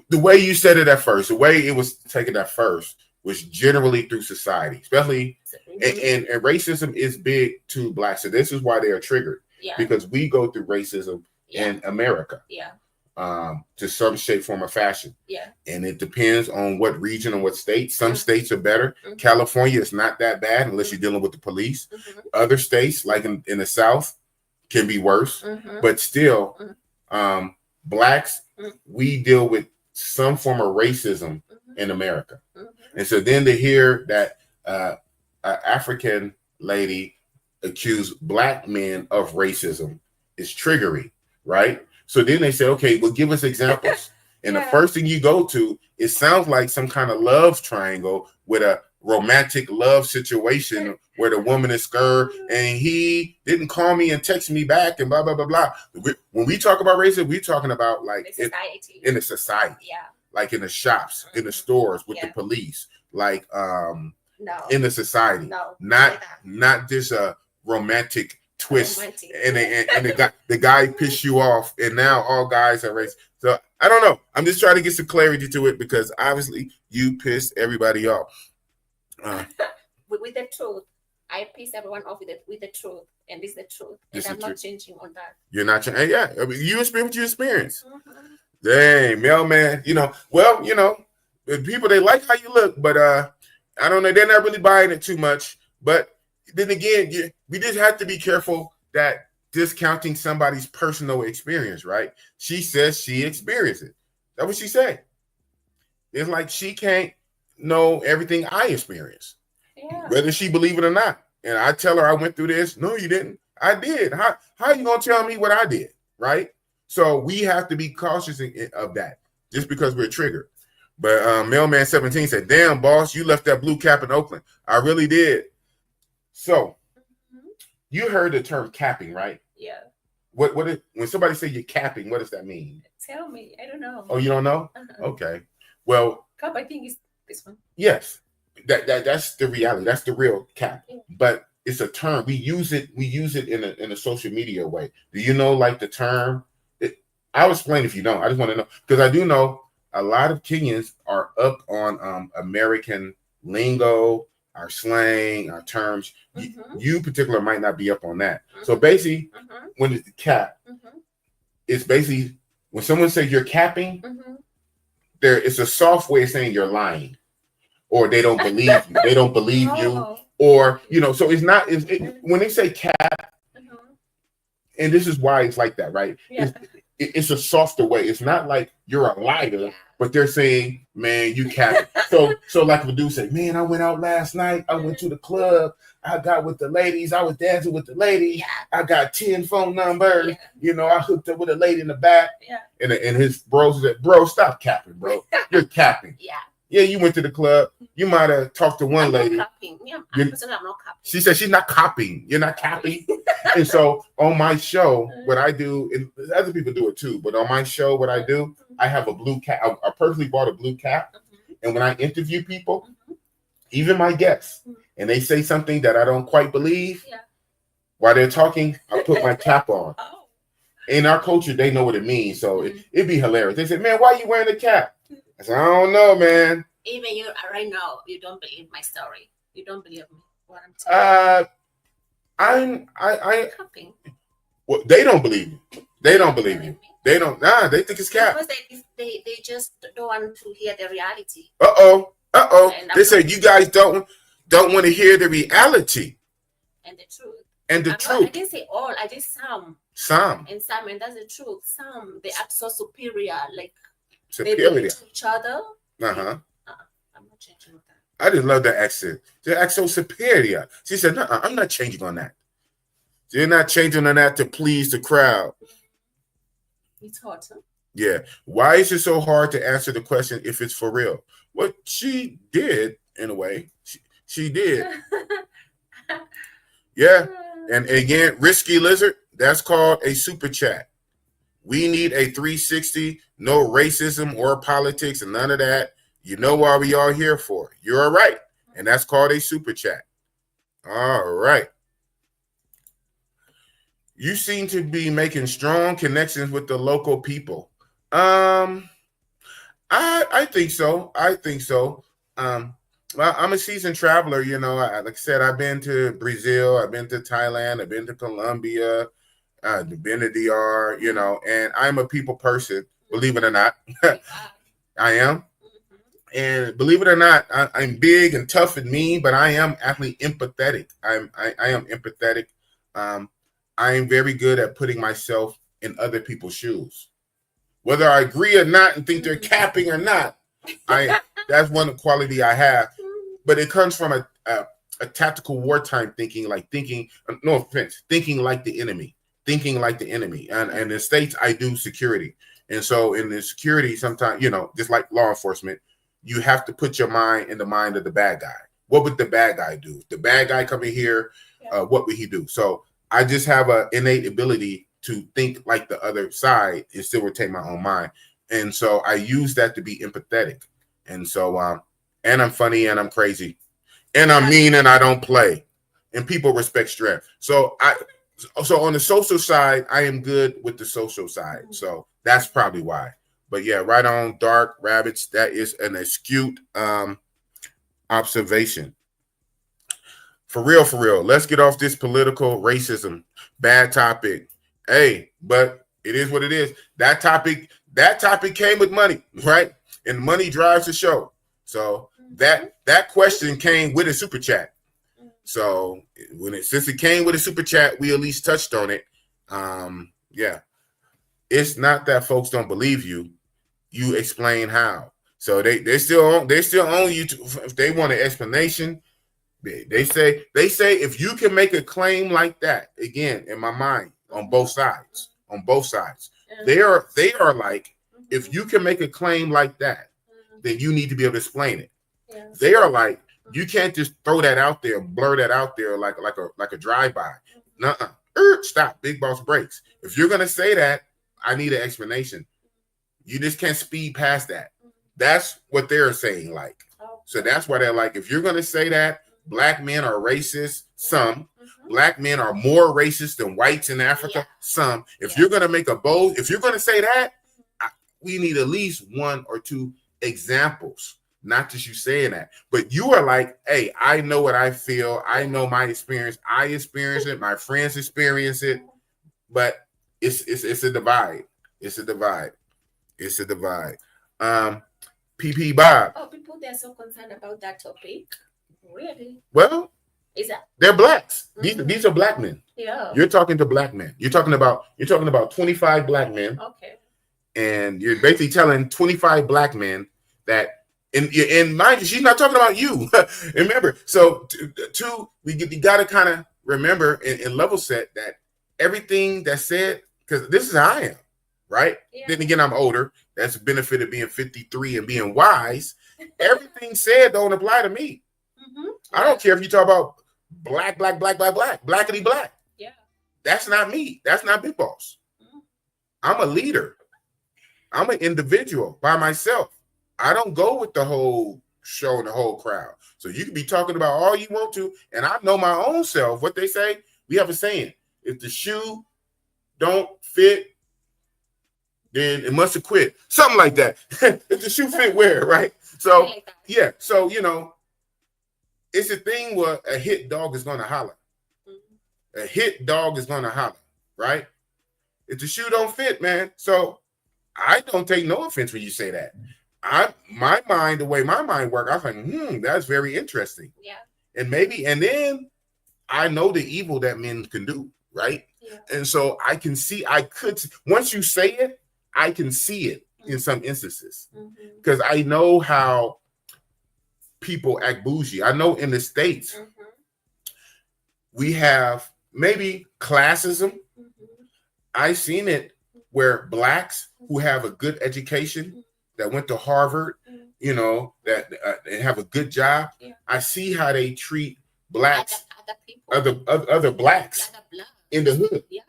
the way you said it at first, the way it was taken at first was generally through society, especially and racism is big to Blacks. So this is why they are triggered. Because we go through racism in America. To some shape, form, or fashion. And it depends on what region and what state. Some states are better. California is not that bad unless you're dealing with the police. Other states, like in the South, can be worse. But still, Blacks, we deal with some form of racism in America. And so then to hear that an African lady accuse Black men of racism is triggering, right? So then they say, okay, well, give us examples. And the first thing you go to, it sounds like some kind of love triangle with a romantic love situation where the woman is scared and he didn't call me and text me back and blah, blah, blah, blah. When we talk about racism, we're talking about like in the society, like in the shops, in the stores with the police, like in the society, not just a romantic twist and the guy pissed you off and now all guys are racist. So I don't know. I'm just trying to get some clarity to it because obviously you pissed everybody off. With the truth, I piss everyone off with the truth, and this is the truth, and I'm not changing on that. You're not changing. Yeah, I mean, you experience what you experience. Dang, mailman. People, they like how you look, but I don't know. They're not really buying it too much. But then again, we just have to be careful that discounting somebody's personal experience, right? She says she experienced it. That's what she said. It's like she can't know everything I experienced, whether she believe it or not. And I tell her I went through this. No, you didn't. I did. How are you gonna tell me what I did, right? So we have to be cautious of that, just because we're triggered. But Mailman 17 said, "Damn, boss, you left that blue cap in Oakland." I really did. So you heard the term capping, right? Yeah. When somebody say you're capping, what does that mean? Tell me. I don't know. Oh, you don't know? Okay. Well, cap, I think, is this one. Yes. That's the reality. That's the real cap. But it's a term. We use it in a social media way. Do you know like the term? I'll explain if you don't. I just want to know. Because I do know a lot of Kenyans are up on American lingo, our slang, our terms. You particular might not be up on that. So basically, when it's the cap, it's basically when someone says you're capping, it's a soft way of saying you're lying, or they don't believe you. They don't believe you, or So it's not. When they say cap, and this is why it's like that, right? It's a softer way. It's not like you're a liar, but they're saying, "Man, you cap." So like the dude say, "Man, I went out last night. I went to the club. I got with the ladies. I was dancing with the ladies. I got 10 phone numbers. I hooked up with a lady in the back." And his bros said, "Bro, stop capping, bro. You're capping." Yeah, you went to the club. You might have talked to one lady. I'm not capping. She said she's not copying. You're not capping. And so on my show, what I do, and other people do it too, but on my show, what I do, I have a blue cap. I personally bought a blue cap. And when I interview people, even my guests, and they say something that I don't quite believe, while they're talking, I put my cap on. In our culture, they know what it means. So it'd be hilarious. They say, "Man, why are you wearing a cap?" I said, "I don't know, man." Even you right now, you don't believe my story. You don't believe me. What I'm telling you. Well, they don't believe you. They don't believe you. They don't. They think it's cap. Because they just don't want to hear the reality. They say you guys don't want to hear the reality and the truth. And the truth. I didn't say all. I did some. And that's the truth. Some they act so superior, like they believe to each other. I'm not changing with that. I just love that accent. They act so superior. She said, "No, I'm not changing on that." You're not changing on that to please the crowd. It's hard, huh? Yeah. Why is it so hard to answer the question if it's for real? Well, she did, in a way. She did. Yeah. And again, Risky Lizard, That's called a super chat. We need a 360, no racism or politics and none of that. You know why we all here for. You're right. And that's called a super chat. All right. You seem to be making strong connections with the local people. I think so. I think so. Well, I'm a seasoned traveler. You know, like I said, I've been to Brazil, I've been to Thailand, I've been to Colombia, been to DR. You know, and I'm a people person. Believe it or not, I am. And believe it or not, I'm big and tough and mean, but I am actually empathetic. I am empathetic. Um, I am very good at putting myself in other people's shoes. Whether I agree or not and think they're capping or not, that's one quality I have. But it comes from a tactical wartime thinking, like thinking, no offense, thinking like the enemy. Thinking like the enemy. And in the States, I do security. And so in the security, sometimes, you know, just like law enforcement, you have to put your mind in the mind of the bad guy. What would the bad guy do? If the bad guy come in here, what would he do? So I just have an innate ability to think like the other side and still retain my own mind. And so I use that to be empathetic. And so, and I'm funny and I'm crazy and I'm mean and I don't play and people respect strength. So on the social side, I am good with the social side. So that's probably why. But yeah, right on, Dark Rabbits. That is an astute observation. For real. Let's get off this political racism. Bad topic. Hey, but it is what it is. That topic came with money, right? And money drives the show. So that question came with a super chat. So since it came with a super chat, we at least touched on it. Yeah. It's not that folks don't believe you. You explain how. So they still own you. If they want an explanation, they say if you can make a claim like that, again, in my mind, on both sides, they are like, if you can make a claim like that, then you need to be able to explain it. They are like, you can't just throw that out there, blur that out there like a drive-by. Nuh-uh. Stop. Big boss breaks. If you're gonna say that, I need an explanation. You just can't speed past that. That's what they're saying, like. So that's why they're like, if you're gonna say that black men are racist, some black men are more racist than whites in Africa, some. If you're gonna make if you're gonna say that, we need at least one or two examples. Not just you saying that, but you are like, hey, I know what I feel. I know my experience. I experience it. My friends experience it. But it's a divide. It's a divide. PP Bob. Oh, people, they're so concerned about that topic. Really? Well, they're blacks. These are black men. Yeah. You're talking to black men. You're talking about 25 black men. Okay. And you're basically telling 25 black men that. And mind you, she's not talking about you. Remember, so you got to kind of remember and level set that everything that's said, because this is how I am, right? Yeah. Then again, I'm older. That's the benefit of being 53 and being wise. Everything said don't apply to me. I don't care if you talk about blackity black. Yeah. That's not me. That's not Big Boss. I'm a leader. I'm an individual by myself. I don't go with the whole show and the whole crowd. So you can be talking about all you want to, and I know my own self. What they say, we have a saying: if the shoe don't fit, then it must have quit. Something like that. If the shoe fit, wear it, right? So yeah. So it's a thing where a hit dog is gonna holler. A hit dog is gonna holler, right? If the shoe don't fit, man. So I don't take no offense when you say that. The way my mind works, I was like, that's very interesting. Yeah. And then I know the evil that men can do, right? Yeah. And so once you say it, I can see it in some instances. Because I know how people act bougie. I know in the States, we have maybe classism. I've seen it where blacks who have a good education, that went to Harvard, that have a good job. Yeah. I see how they treat blacks, other blacks in the hood. Yeah.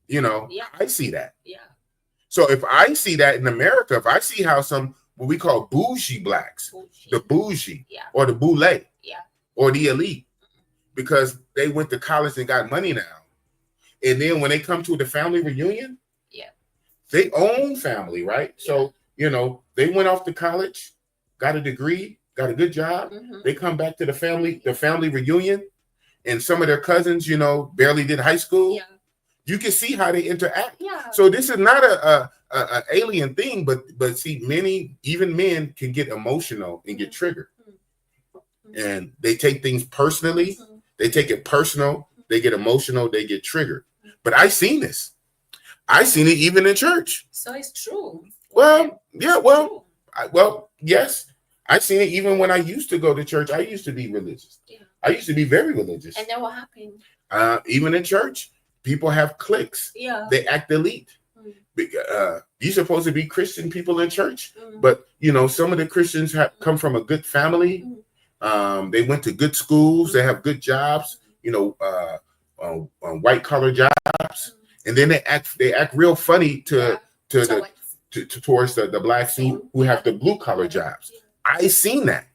You know, Yeah. I see that. Yeah. So if I see that in America, if I see how some what we call bougie blacks, the bougie or the boule or the elite, because they went to college and got money now, and then when they come to the family reunion, they own family, right? So you know they went off to college, got a degree, got a good job. They come back to the family reunion, and some of their cousins, you know, barely did high school. You can see how they interact. So this is not a alien thing, but see, even men can get emotional and get triggered, and they take things personally. They take it personal. They get emotional. They get triggered. But I seen this. I seen it even in church. So it's true. Well, yeah, well, yes. I seen it even when I used to go to church. I used to be religious. I used to be very religious. And then what happened? Even in church, people have cliques. They act elite. You're supposed to be Christian people in church, but you know some of the Christians come from a good family. They went to good schools. They have good jobs. You know, white collar jobs, and then they act real funny towards the blacks who have the blue collar jobs. I seen that.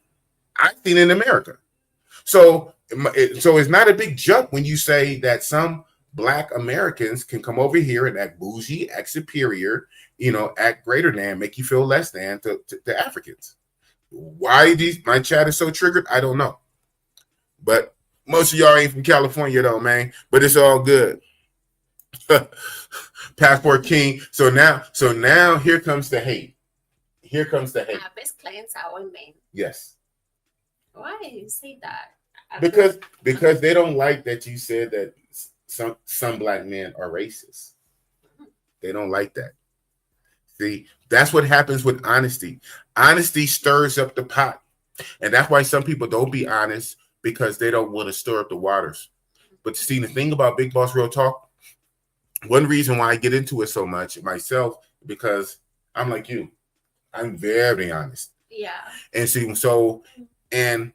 I seen it in America. So it's not a big jump when you say that some Black Americans can come over here and act bougie, act superior, you know, act greater than, make you feel less than to Africans. Why my chat is so triggered, I don't know. But most of y'all ain't from California though, man. But it's all good. Passport King. So now here comes the hate. Here comes the hate. Our best clients are women. Yes. Why do you say that? Because they don't like that you said that some Black men are racist. They don't like that. See, that's what happens with honesty. Honesty stirs up the pot. And that's why some people don't be honest, because they don't want to stir up the waters. But see, the thing about Big Boss Real Talk, one reason why I get into it so much myself, because I'm like you. I'm very honest. Yeah. And see, and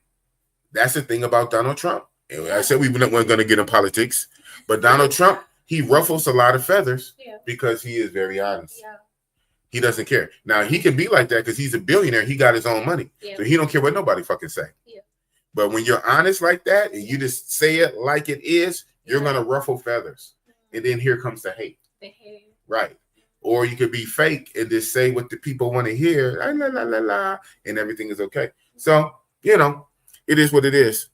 that's the thing about Donald Trump. I said we weren't going to get in politics, but Donald Trump, he ruffles a lot of feathers because he is very honest. Yeah. He doesn't care. Now, he can be like that because he's a billionaire. He got his own money. So he don't care what nobody fucking say. Yeah. But when you're honest like that and you just say it like it is, you're going to ruffle feathers. And then here comes the hate. The hate. Right. Or you could be fake and just say what the people want to hear, la, la, la, la, and everything is okay. So, you know, it is what it is.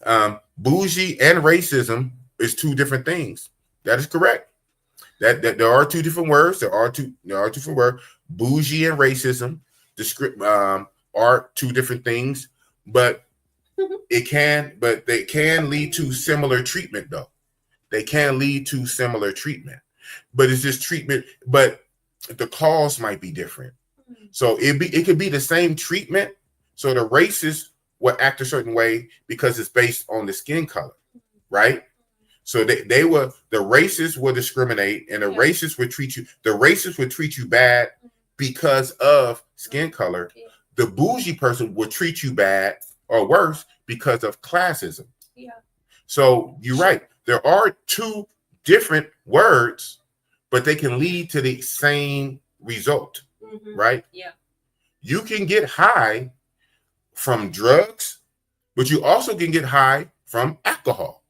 Bougie and racism is two different things. That is correct. That there are two different words. There are two different words. Bougie and racism are two different things, but they can lead to similar treatment though. They can lead to similar treatment. But it's just treatment, but the cause might be different. So it could be the same treatment. So the racist will act a certain way because it's based on the skin color, right? So the racists will discriminate, and the racists would treat you bad because of skin color. The bougie person will treat you bad or worse because of classism. Yeah. So you're right. There are two different words, but they can lead to the same result, right? Yeah. You can get high from drugs, but you also can get high from alcohol.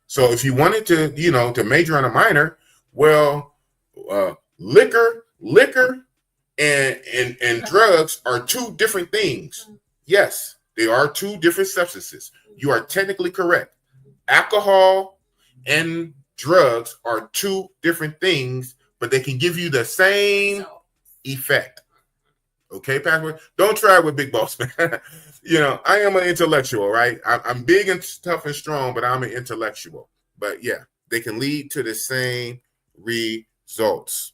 So if you wanted to, to major on a minor, well, liquor and drugs are two different things. Yes, they are two different substances. You are technically correct. Alcohol and drugs are two different things, but they can give you the same effect. Okay, Pastor? Don't try it with Big Boss, man. I am an intellectual, right? I'm big and tough and strong, but I'm an intellectual. But yeah, they can lead to the same results.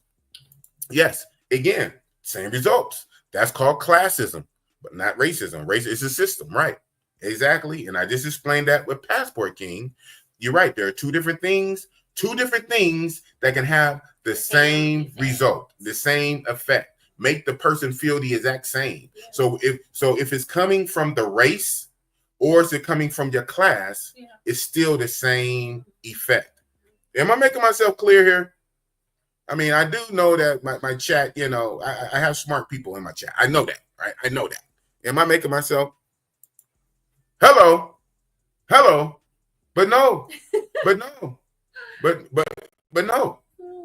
Yes, again, same results. That's called classism, but not racism. Racism is a system, right? Exactly. And I just explained that with Passport King. You're right. There are two different things that can have the same result, the same effect. Make the person feel the exact same. Yeah. So if it's coming from the race or is it coming from your class, it's still the same effect. Am I making myself clear here? I mean, I do know that my chat, you know, I have smart people in my chat. I know that, right? I know that. Am I making myself? Hello, hello, but no, but no, but no,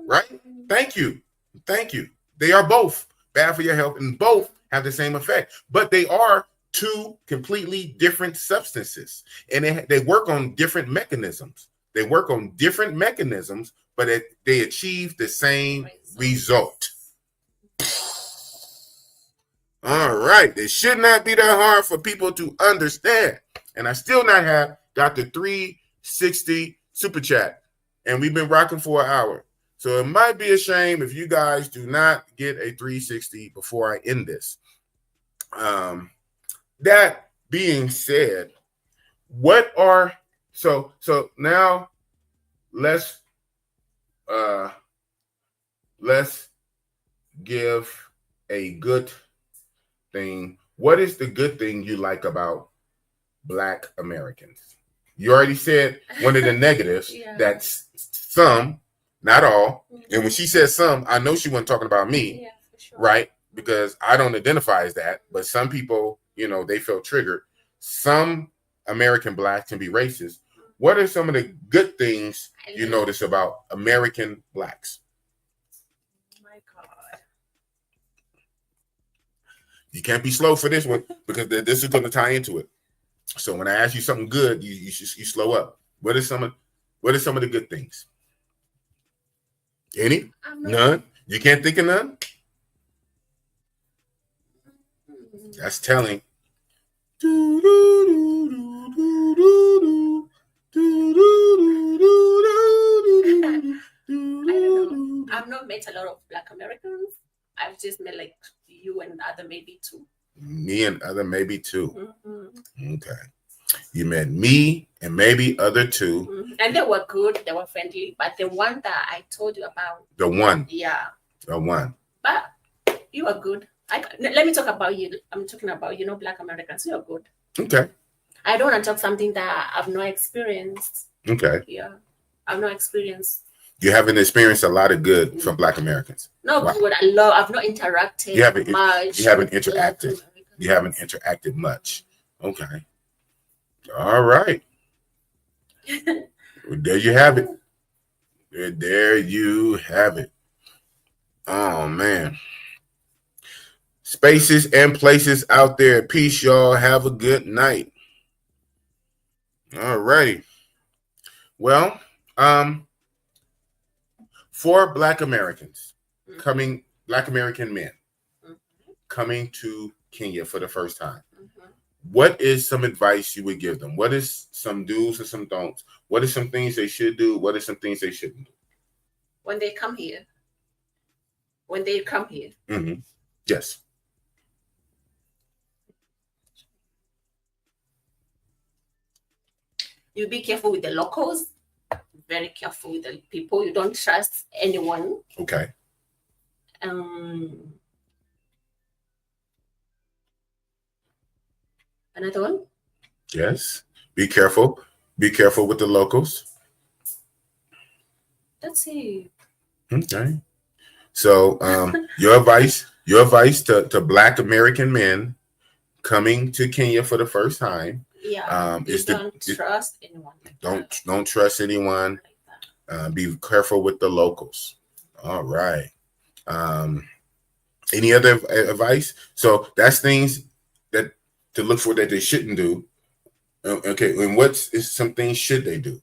right? Thank you, thank you. They are both bad for your health, and both have the same effect, but they are two completely different substances, and they work on different mechanisms. They work on different mechanisms, but they achieve the same result. All right. It should not be that hard for people to understand. And I still not have got the 360 super chat. And we've been rocking for an hour. So it might be a shame if you guys do not get a 360 before I end this. That being said, what are so now let's give a good thing. What is the good thing you like about Black Americans? You already said one of the negatives. That's some, not all. And when she said some, I know she wasn't talking about me, for sure. Right? Because I don't identify as that. But some people, you know, they feel triggered. Some American Blacks can be racist. What are some of the good things you notice about American Blacks? You can't be slow for this one because this is going to tie into it. So when I ask you something good, you slow up. What are some of the good things? Any? None? You can't think of none? That's telling. I've not met a lot of Black Americans. I've just met like you and other maybe two. Me and other maybe two. Mm-hmm. Okay. You met me and maybe other two. Mm-hmm. And they were good. They were friendly. But the one that I told you about. The one. Yeah. The one. But you are good. Let me talk about you. I'm talking about, Black Americans. You're good. Okay. I don't want to talk something that I've not experienced. Okay. Yeah. I've not experienced. You haven't experienced a lot of good from Black Americans. No, wow. Good. I've not interacted much. You haven't interacted. You haven't interacted much. Okay. All right. Well, there you have it. There you have it. Oh, man. Spaces and places out there. Peace, y'all. Have a good night. All righty. Well, for Black Americans Black American men coming to Kenya for the first time, what is some advice you would give them? What is some do's and some don'ts? What are some things they should do? What are some things they shouldn't do? When they come here. Mm-hmm. Yes. You be careful with the locals. Very careful with the people. You don't trust anyone. Okay. Another one? Yes. Be careful. Be careful with the locals. That's it. Okay. So your advice to Black American men coming to Kenya for the first time. Yeah. Don't trust anyone. Don't trust anyone. Be careful with the locals. All right. Any other advice? So that's things that to look for that they shouldn't do. Okay. And what's some things should they do?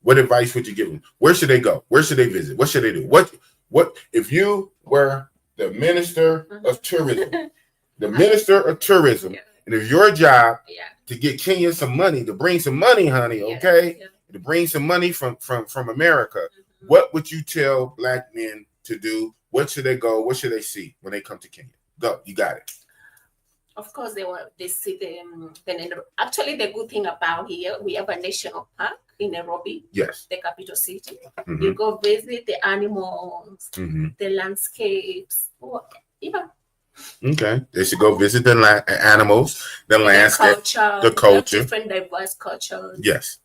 What advice would you give them? Where should they go? Where should they visit? What should they do? What if you were the minister of tourism? The minister of tourism, and it's your job to get Kenya some money, to bring some money, honey, okay? To bring some money from America. What would you tell Black men to do? What should they go? What should they see when they come to Kenya? Go, you got it. Of course, they see actually the good thing about here, we have a national park in Nairobi. Yes. The capital city. Mm-hmm. You go visit the animals, the landscapes. Okay. They should go visit the animals, the landscape, the culture. Different diverse cultures. Yes.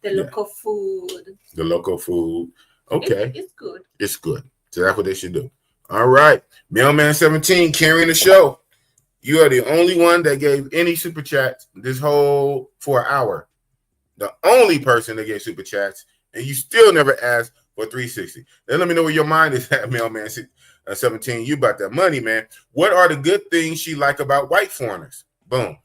The local food. The local food. Okay. It's good. It's good. So that's what they should do. All right. Mailman 17 carrying the show. You are the only one that gave any super chats this whole for an hour. The only person that gave super chats, and you still never asked for 360. Then let me know where your mind is at, Mailman 17. You about that money, man. What are the good things she like about white foreigners? Boom.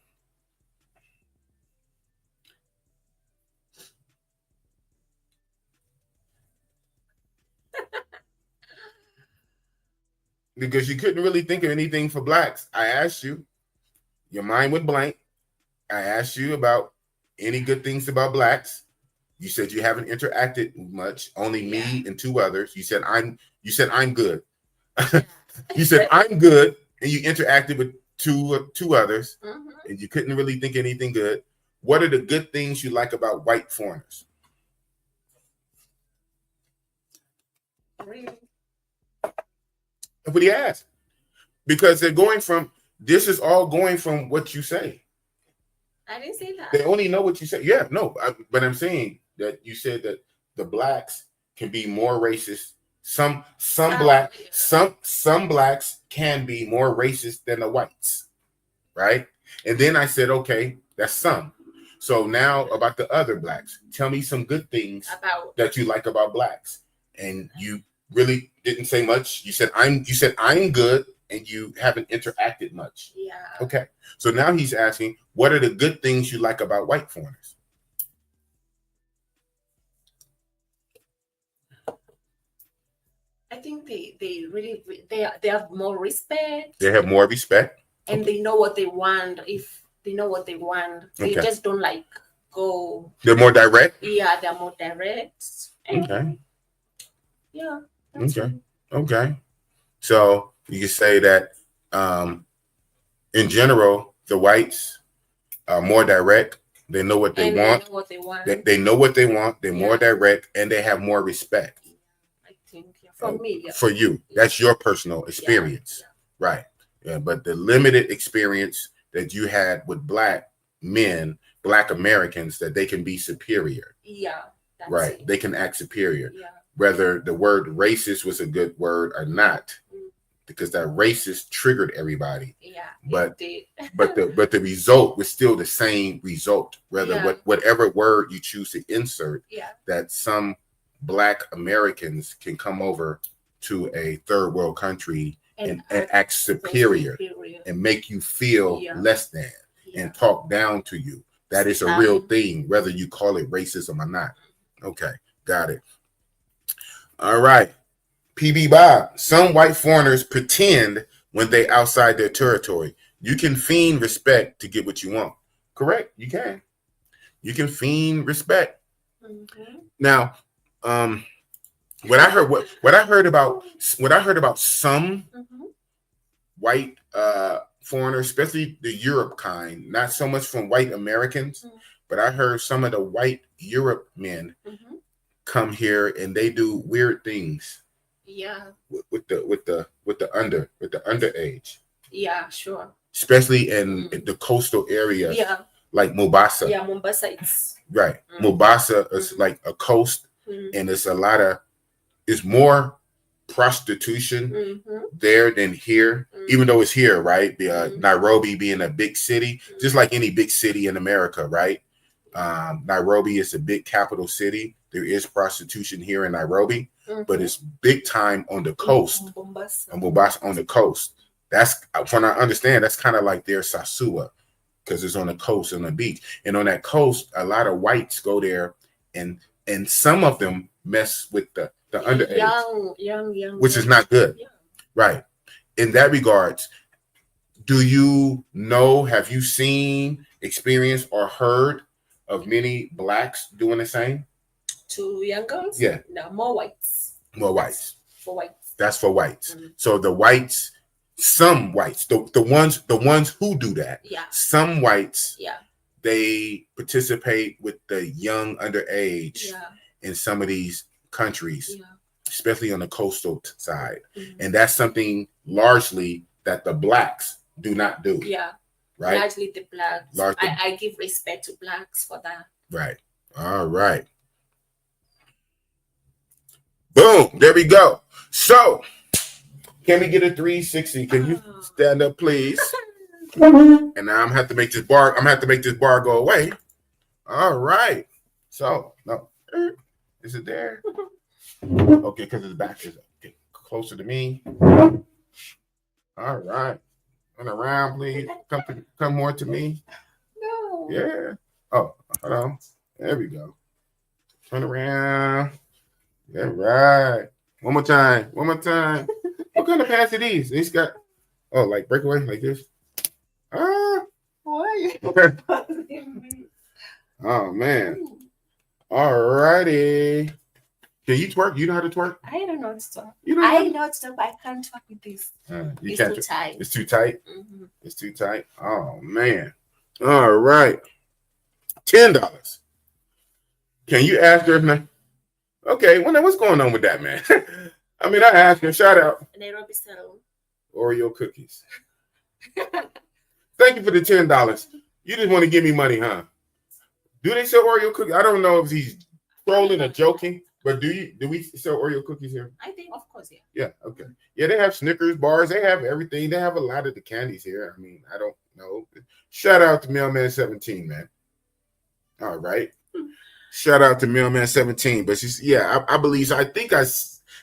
Because you couldn't really think of anything for blacks. I asked you. Your mind went blank. I asked you about any good things about blacks. You said you haven't interacted much. Only me and two others. You said I'm good. You said I'm good, and you interacted with two others, and you couldn't really think anything good. What are the good things you like about white foreigners? Really? What do you ask? Because they're going from, this is all going from what you say. I didn't say that. They only know what you say. Yeah, no, but I'm saying that you said that the blacks can be more racist. Some blacks can be more racist than the whites, right? And then I said, okay, that's some. So now about the other blacks, tell me some good things that you like about blacks. And you really didn't say much. You said I'm good, and you haven't interacted much. Yeah. Okay. So now he's asking, what are the good things you like about white foreigners? I think they really they have more respect. They have more respect. And they know what they want. If they know what they want, they just don't like go. They're more direct. Yeah, they're more direct. Okay. Yeah. Okay. So you can say that in general, the whites are more direct. They know what they want. They know what they want. They know what they want. They're more direct, and they have more respect. I think for me. Yeah. For you, that's your personal experience, right? Yeah, but the limited experience that you had with black men, black Americans, that they can be superior. Yeah. Right. They can act superior. Yeah. Whether the word racist was a good word or not, because that racist triggered everybody. Yeah. But the result was still the same result. Whatever word you choose to insert, that some black Americans can come over to a third world country and act superior and make you feel less than and talk down to you. That is a real thing, whether you call it racism or not. Okay, got it. All right. PB Bob, some white foreigners pretend when they outside their territory. You can feign respect to get what you want. Correct? You can. You can feign respect. Now, what I heard about some white foreigners, especially the Europe kind, not so much from white Americans, but I heard some of the white Europe men come here and they do weird things. Yeah. With the underage. Yeah, sure. Especially in the coastal areas. Yeah. Like Mombasa. Yeah, Mombasa it's right. Mombasa is like a coast, and it's more prostitution there than here, even though it's here, right? Nairobi being a big city, just like any big city in America, right? Nairobi is a big capital city. There is prostitution here in Nairobi, but it's big time on the coast. Mombasa on the coast. That's, from what I understand, that's kind of like their Sasua, because it's on the coast, on the beach. And on that coast, a lot of whites go there, and some of them mess with the underage, young, which is not good. Yeah. Right. In that regards, do you know, have you seen, experienced, or heard of many blacks doing the same? To young girls? Yeah. No, more whites. More whites. For whites. That's for whites. So the whites, some whites, the ones who do that. Yeah. Some whites, they participate with the young underage in some of these countries, especially on the coastal side. And that's something largely that the blacks do not do. Yeah. Right. Largely the blacks. I give respect to blacks for that. Right. All right. Boom. There we go. So, can we get a 360? Can you stand up, please? And now I'm gonna have to make this bar. I'm gonna have to make this bar go away. All right. So, no, is it there? Okay, because his back is closer to me. All right. Turn around, please. Come more to me. No. Yeah. Oh, hold on. There we go. Turn around. All right. One more time. One more time. What kind of pants are these? These got, oh, like breakaway, like this? Why? Okay. Oh, man. All righty. Can you twerk? You know how to twerk? I don't know how to twerk. You know I know how to twerk, but I can't twerk with this. you It's can't too tight. It's too tight? Mm-hmm. It's too tight? Oh, man. All right. $10. Can you ask her if not? Okay, well, now what's going on with that, man? I mean, I asked her, shout out. Nairobi Salon. Oreo cookies. Thank you for the $10. You just want to give me money, huh? Do they sell Oreo cookies? I don't know if he's trolling or joking, but do we sell Oreo cookies here? I think, of course, yeah. Yeah, okay. Yeah, they have Snickers bars. They have everything. They have a lot of the candies here. I mean, I don't know. Shout out to Mailman 17, man. All right. Shout out to Mailman 17. But she's, yeah, I believe so. I think I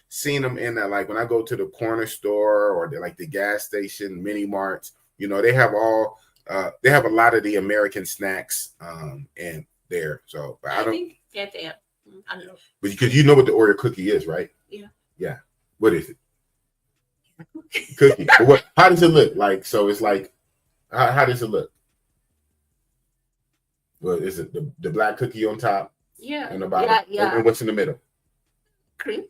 seen them in that, like when I go to the corner store or like the gas station, mini marts. You know, they have all they have a lot of the American snacks in there. So but I think yeah, they are. I don't know. But because you know what the Oreo cookie is, right? Yeah. Yeah. What is it? Cookie. But what? How does it look? Like, so it's like, how does it look? Well, is it the black cookie on top? Yeah. And the bottom? Yeah. And what's in the middle? Cream.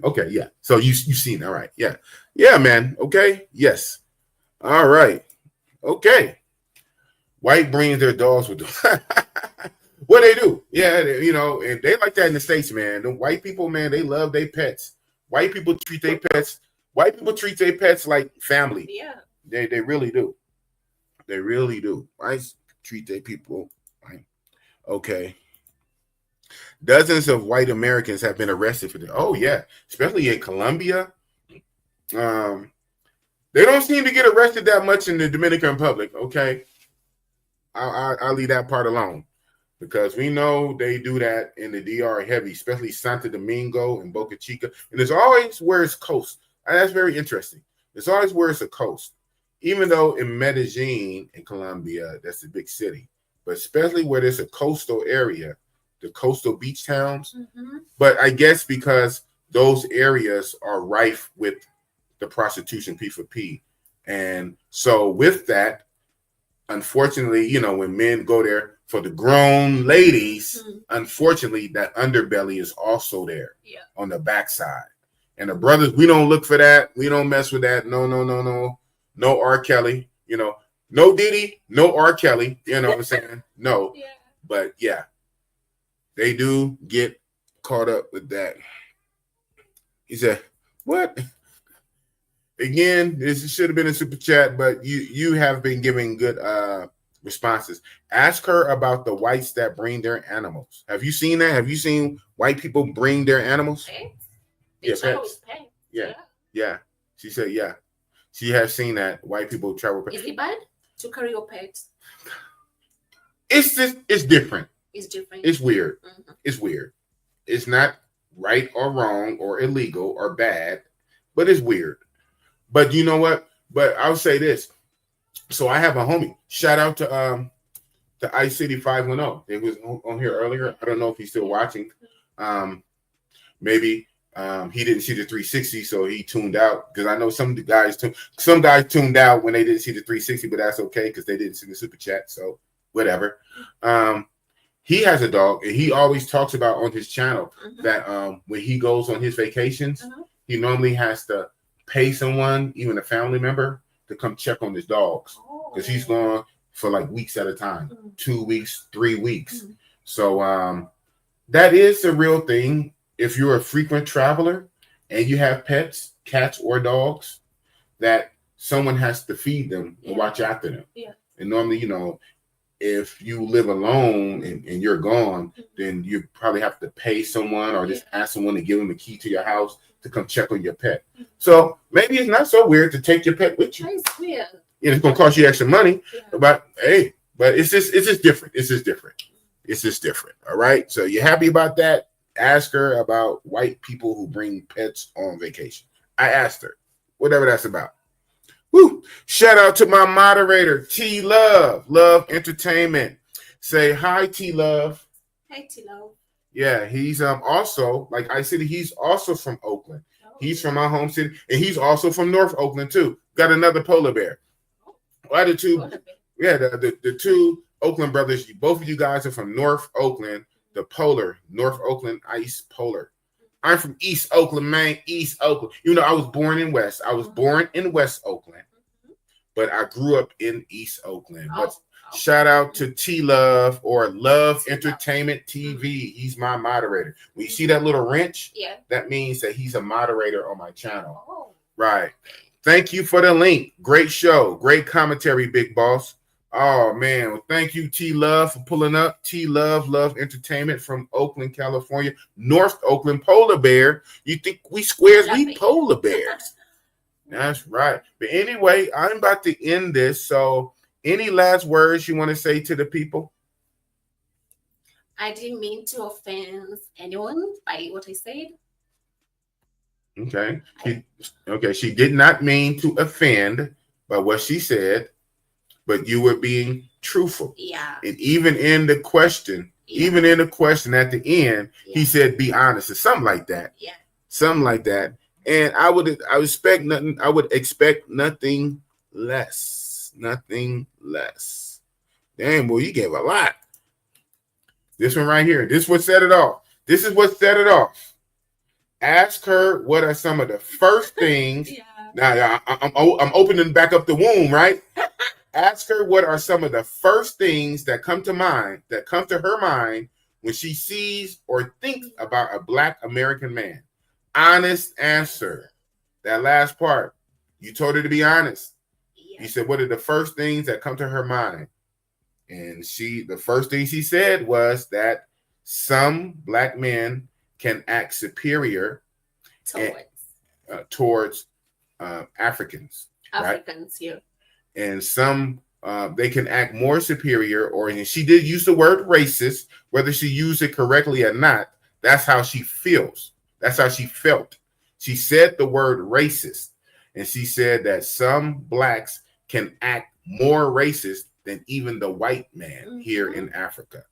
Okay, yeah. So you've seen, all right. Yeah. Yeah, man. Okay. Yes. All right. Okay. White brings their dogs with them. What they do? Yeah, you know, and they like that in the States, man. The white people, man, they love their pets. White people treat their pets. White people treat their pets like family. Yeah. They really do. They really do. Whites treat their people. Right? Okay. Dozens of white Americans have been arrested for this. Oh, yeah. Especially in Colombia. They don't seem to get arrested that much in the Dominican Republic, okay? I'll leave that part alone because we know they do that in the DR heavy, especially Santo Domingo and Boca Chica. And it's always where it's coast. And that's very interesting. It's always where it's a coast. Even though in Medellin in Colombia, that's a big city. But especially where there's a coastal area, the coastal beach towns. Mm-hmm. But I guess because those areas are rife with the prostitution P4P. And so with that, unfortunately, you know, when men go there for the grown ladies, unfortunately, that underbelly is also there on the backside. And the brothers, we don't look for that. We don't mess with that. No. No R. Kelly, you know, no Diddy, no R. Kelly, you know what I'm saying? No. Yeah. But yeah, they do get caught up with that. He said, what? Again, this should have been a super chat, but you have been giving good responses. Ask her about the whites that bring their animals. Have you seen that? Have you seen white people bring their animals? Pets? Yeah, pets. Yeah. She said, yeah. She has seen that white people travel. Is it bad to carry your pets? It's different. It's different. It's weird. Mm-hmm. It's weird. It's not right or wrong or illegal or bad, but it's weird. But you know what? But I'll say this. So I have a homie. Shout out to Ice City 510. It was on here earlier. I don't know if he's still watching. Maybe he didn't see the 360, so he tuned out. Because I know some guys tuned out when they didn't see the 360, but that's okay because they didn't see the super chat. So whatever. He has a dog, and he always talks about on his channel that when he goes on his vacations, he normally has to pay someone, even a family member, to come check on his dogs because he's gone for like weeks at a time, 2 weeks, 3 weeks. So that is a real thing. If you're a frequent traveler and you have pets, cats or dogs, that someone has to feed them and watch after them. Yeah. And normally, you know, if you live alone and you're gone, then you probably have to pay someone or just ask someone to give them a key to your house to come check on your pet. So maybe it's not so weird to take your pet with you. It's weird. It's gonna cost you extra money, but hey, but it's just different. It's just different. It's just different. All right. So you happy about that? Ask her about white people who bring pets on vacation. I asked her, whatever that's about. Woo! Shout out to my moderator, T Love, Love Entertainment. Say hi, T Love. Hey, T Love. Yeah, he's also, like I said, he's also from Oakland. He's from my home city, and he's also from North Oakland too. Got another polar bear. Why the two? Yeah, the two Oakland brothers. Both of you guys are from North Oakland. The polar, North Oakland Ice Polar. I'm from East Oakland, Maine, East Oakland. You know, I was born in West. I was born in West Oakland, but I grew up in East Oakland. But shout out to T Love or Love Entertainment TV. He's my moderator. When you see that little wrench, that means that he's a moderator on my channel. Right. Thank you for the link. Great show. Great commentary, Big Boss. Oh, man. Well, thank you, T Love, for pulling up. T Love, Love Entertainment from Oakland, California. North Oakland Polar Bear. You think we squares? We polar bears. That's right. But anyway, I'm about to end this. So any last words you want to say to the people? I didn't mean to offend anyone by what I said. Okay. She did not mean to offend by what she said, but you were being truthful. Yeah. And even in the question, at the end, he said, be honest, or something like that. Yeah. Something like that. And I would expect nothing. I would expect nothing less. Nothing less. Damn, boy, you gave a lot. This one right here. This is what set it off. This is what set it off. Ask her what are some of the first things. Now I'm opening back up the womb, right? Ask her what are some of the first things that come to her mind when she sees or thinks about a Black American man. Honest answer. That last part. You told her to be honest. You said, what are the first things that come to her mind? And the first thing she said was that some Black men can act superior towards Africans. Africans, right? And some they can act more superior, and she did use the word racist, whether she used it correctly or not. That's how she feels. That's how she felt. She said the word racist, and she said that some Blacks can act more racist than even the white man here in Africa.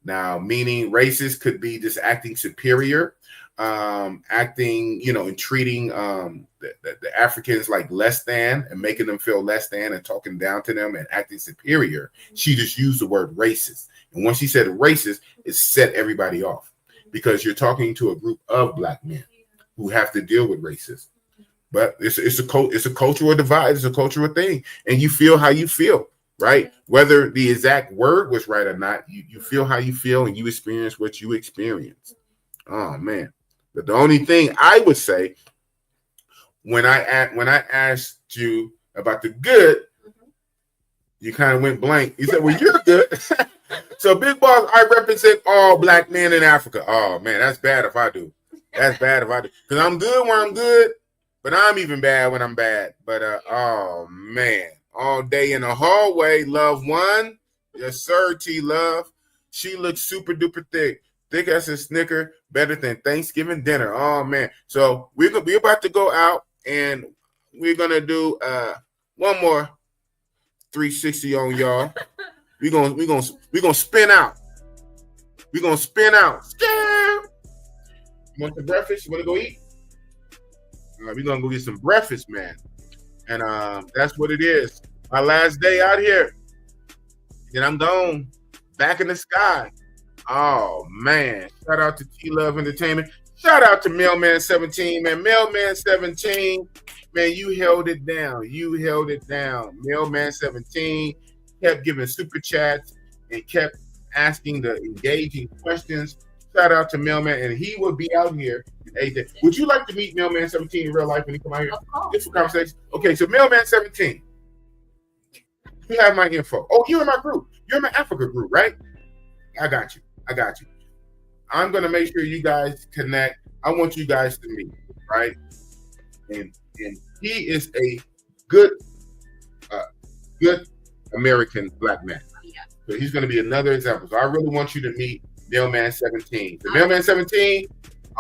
Now, meaning racist could be just acting superior, acting, and treating the Africans like less than and making them feel less than and talking down to them and acting superior. She just used the word racist. And when she said racist, it set everybody off because you're talking to a group of Black men who have to deal with racism. But it's a cultural divide. It's a cultural thing. And you feel how you feel, right? Whether the exact word was right or not, you feel how you feel and you experience what you experience. Oh, man. But the only thing I would say when I asked you about the good, you kind of went blank. You said, well, you're good. So, Big Boss, I represent all Black men in Africa. Oh, man, that's bad if I do. That's bad if I do. Because I'm good when I'm good, but I'm even bad when I'm bad. But, oh, man. All day in the hallway, love one. Yes, sir, T Love. She looks super duper thick. Thick as a Snicker, better than Thanksgiving dinner. Oh, man. So, we're about to go out, and we're going to do one more 360 on y'all. We're gonna spin out. We're gonna spin out. You want some breakfast? You want to go eat? We're gonna go get some breakfast, man. And that's what it is. My last day out here. Then I'm gone. Back in the sky. Oh man. Shout out to T Love Entertainment. Shout out to Mailman 17, man. Mailman 17, man, you held it down. You held it down. Mailman 17 kept giving super chats and kept asking the engaging questions. Shout out to Mailman, and he will be out here. Would you like to meet Mailman 17 in real life when he come out here? Just for conversation. Okay, so Mailman 17. You have my info. Oh, you're in my group. You're in my Africa group, right? I got you. I got you. I'm gonna make sure you guys connect. I want you guys to meet, right? And he is a good uh, good American black man. Yeah. So he's gonna be another example. So I really want you to meet Mailman 17. So Mailman 17,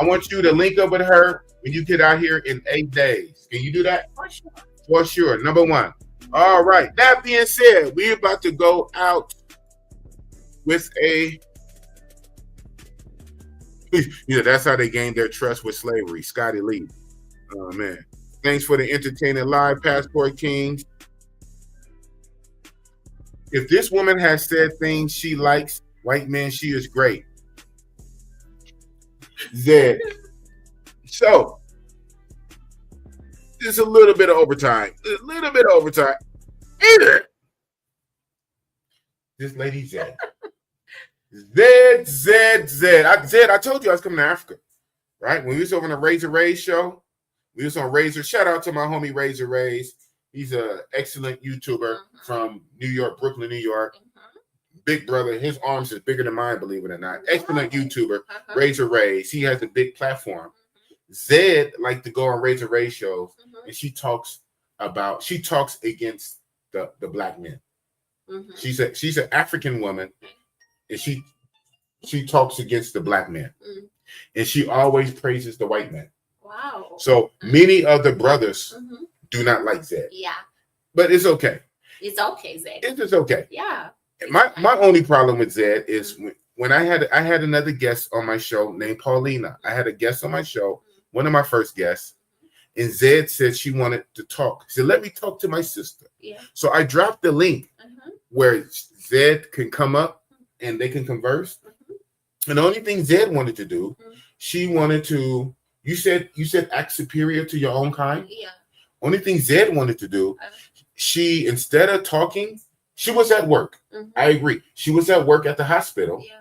I want you to link up with her when you get out here in 8 days. Can you do that? For sure. For sure. Number one. All right. That being said, we're about to go out with a. That's how they gained their trust with slavery. Scotty Lee. Oh, man. Thanks for the entertaining live, Passport Kings. If this woman has said things she likes, white men, she is great. Zed. So, just a little bit of overtime. A little bit of overtime. Either. This lady Zed. Zed. I told you I was coming to Africa, right? When we was over on the Razor Rays show, we was on Razor. Shout out to my homie Razor Rays. He's an excellent YouTuber from New York, Brooklyn, New York. Big brother. His arms is bigger than mine, believe it or not. Excellent YouTuber, Razor Rays. He has a big platform. Zed like to go on Razor Ray shows, and she talks against the black men. She's an African woman, and she talks against the black men, and she always praises the white man. Wow. So many of the brothers do not like Zed. Yeah. But it's okay. It's okay, Zed. It's just okay. Yeah. My only problem with Zed is when I had another guest on my show named Paulina. I had a guest on my show, one of my first guests, and Zed said she wanted to talk. She said, let me talk to my sister. Yeah. So I dropped the link where Zed can come up and they can converse. And the only thing Zed wanted to do, she wanted to, you said act superior to your own kind. Yeah. Only thing Zed wanted to do, she, instead of talking, she was at work. I agree. She was at work at the hospital. Yeah.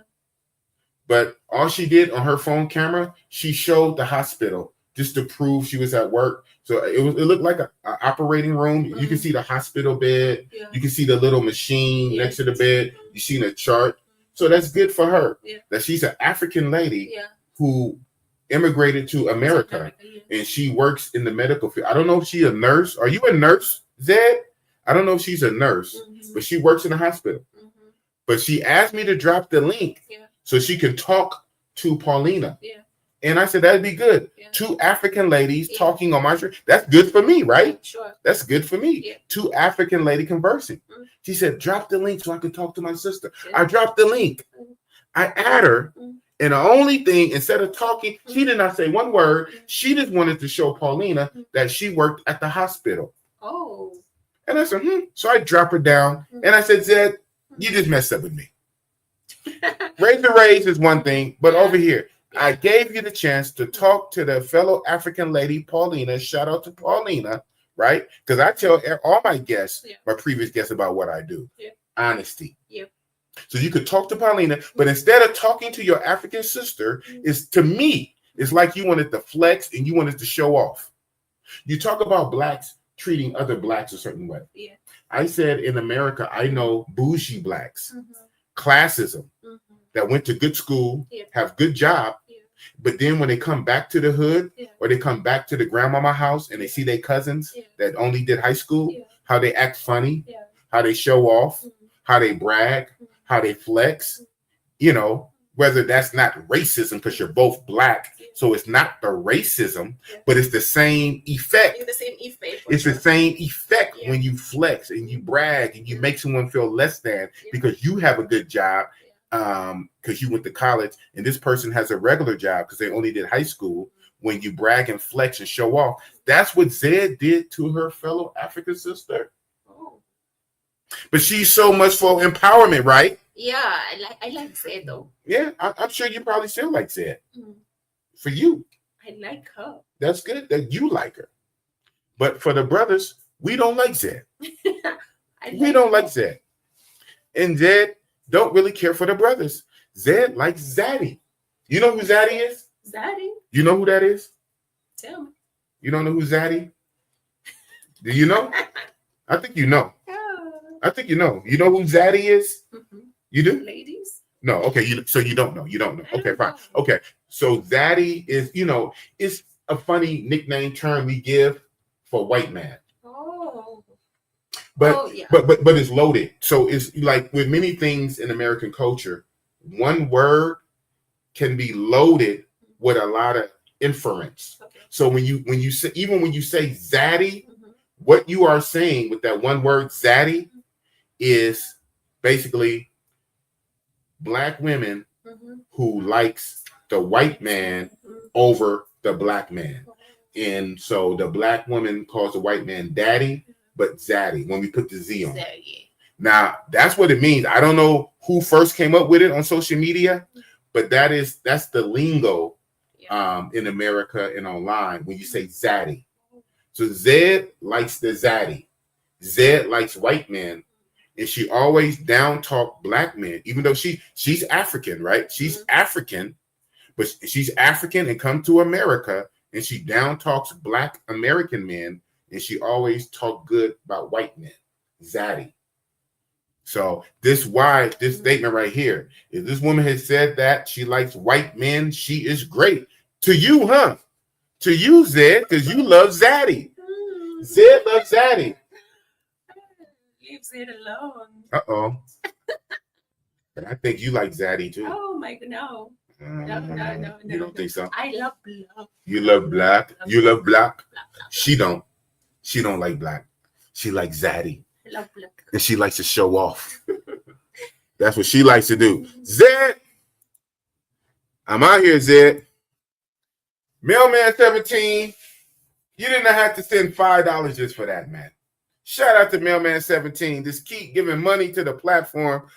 But all she did on her phone camera, she showed the hospital just to prove she was at work. So it looked like an operating room. You can see the hospital bed. Yeah. You can see the little machine next to the bed. You see the chart. So that's good for her. Yeah. That she's an African lady who immigrated to America, and she works in the medical field. I don't know if she's a nurse. Are you a nurse, Zed? I don't know if she's a nurse, but she works in the hospital. But she asked me to drop the link so she can talk to Paulina. Yeah. And I said, that'd be good. Yeah. 2 African ladies talking on my show. That's good for me, right? Sure. That's good for me. Yeah. 2 African lady conversing. She said, drop the link so I can talk to my sister. I dropped the link. I add her. And the only thing, instead of talking, she did not say one word. She just wanted to show Paulina that she worked at the hospital. Oh. And I said, So I drop her down. And I said, Zed, you just messed up with me. Razor Rays is one thing, but over here, I gave you the chance to talk to the fellow African lady, Paulina. Shout out to Paulina, right? Because I tell all my guests, my previous guests, about what I do. Yeah. Honesty. Yep. So you could talk to Paulina, but instead of talking to your African sister, to me, it's like you wanted to flex and you wanted to show off. You talk about blacks treating other blacks a certain way. Yeah. I said in America, I know bougie blacks, classism, that went to good school, have good job, but then when they come back to the hood or they come back to the grandmama house and they see their cousins that only did high school, how they act funny, how they show off, how they brag, how they flex, whether that's not racism because you're both black, so it's not the racism, but it's the same effect. It's the same effect when you flex and you brag and you make someone feel less than because you have a good job, because you went to college, and this person has a regular job because they only did high school. When you brag and flex and show off, that's what Zed did to her fellow African sister. Oh. But she's so much for empowerment, right? Yeah, I like Zed though. Yeah, I'm sure you probably still like Zed. For you, I like her. That's good that you like her. But for the brothers, we don't like Zed. We don't like Zed. And Zed don't really care for the brothers. Zed likes Zaddy. You know who Zaddy is? Zaddy? You know who that is? Tell me. You don't know who Zaddy? Do you know? I think you know. I think you know. You know who Zaddy is? Mm-hmm. You do? Ladies? No. Okay. So you don't know. You don't know. Okay, fine. Okay. So Zaddy is, it's a funny nickname term we give for white man. Oh. But but it's loaded. So it's like with many things in American culture, one word can be loaded with a lot of inference. Okay. So when you say zaddy, what you are saying with that one word zaddy is basically black women who likes the white man over the black man. And so the black woman calls the white man daddy, but zaddy when we put the Z on. Now that's what it means. I don't know who first came up with it on social media, but that's the lingo in America and online when you say zaddy. So Zed likes the zaddy. Zed likes white men, and she always down talk black men, even though she's African, right? She's African, but she's African and come to America, and she down talks black American men, and she always talk good about white men. Zaddy. So this statement right here, if this woman has said that she likes white men, she is great. To you, huh? To you, Zed, because you love Zaddy. Zed loves Zaddy. Leave Zed alone. Uh-oh. I think you like Zaddy too. Oh my god, no. No. You don't think so? I love black. You love black? You love black? She don't. She don't like black. She likes Zaddy. I love black. And she likes to show off. That's what she likes to do. Zed! I'm out here, Zed. Mailman 17, you didn't have to send $5 just for that, man. Shout out to Mailman 17. Just keep giving money to the platform.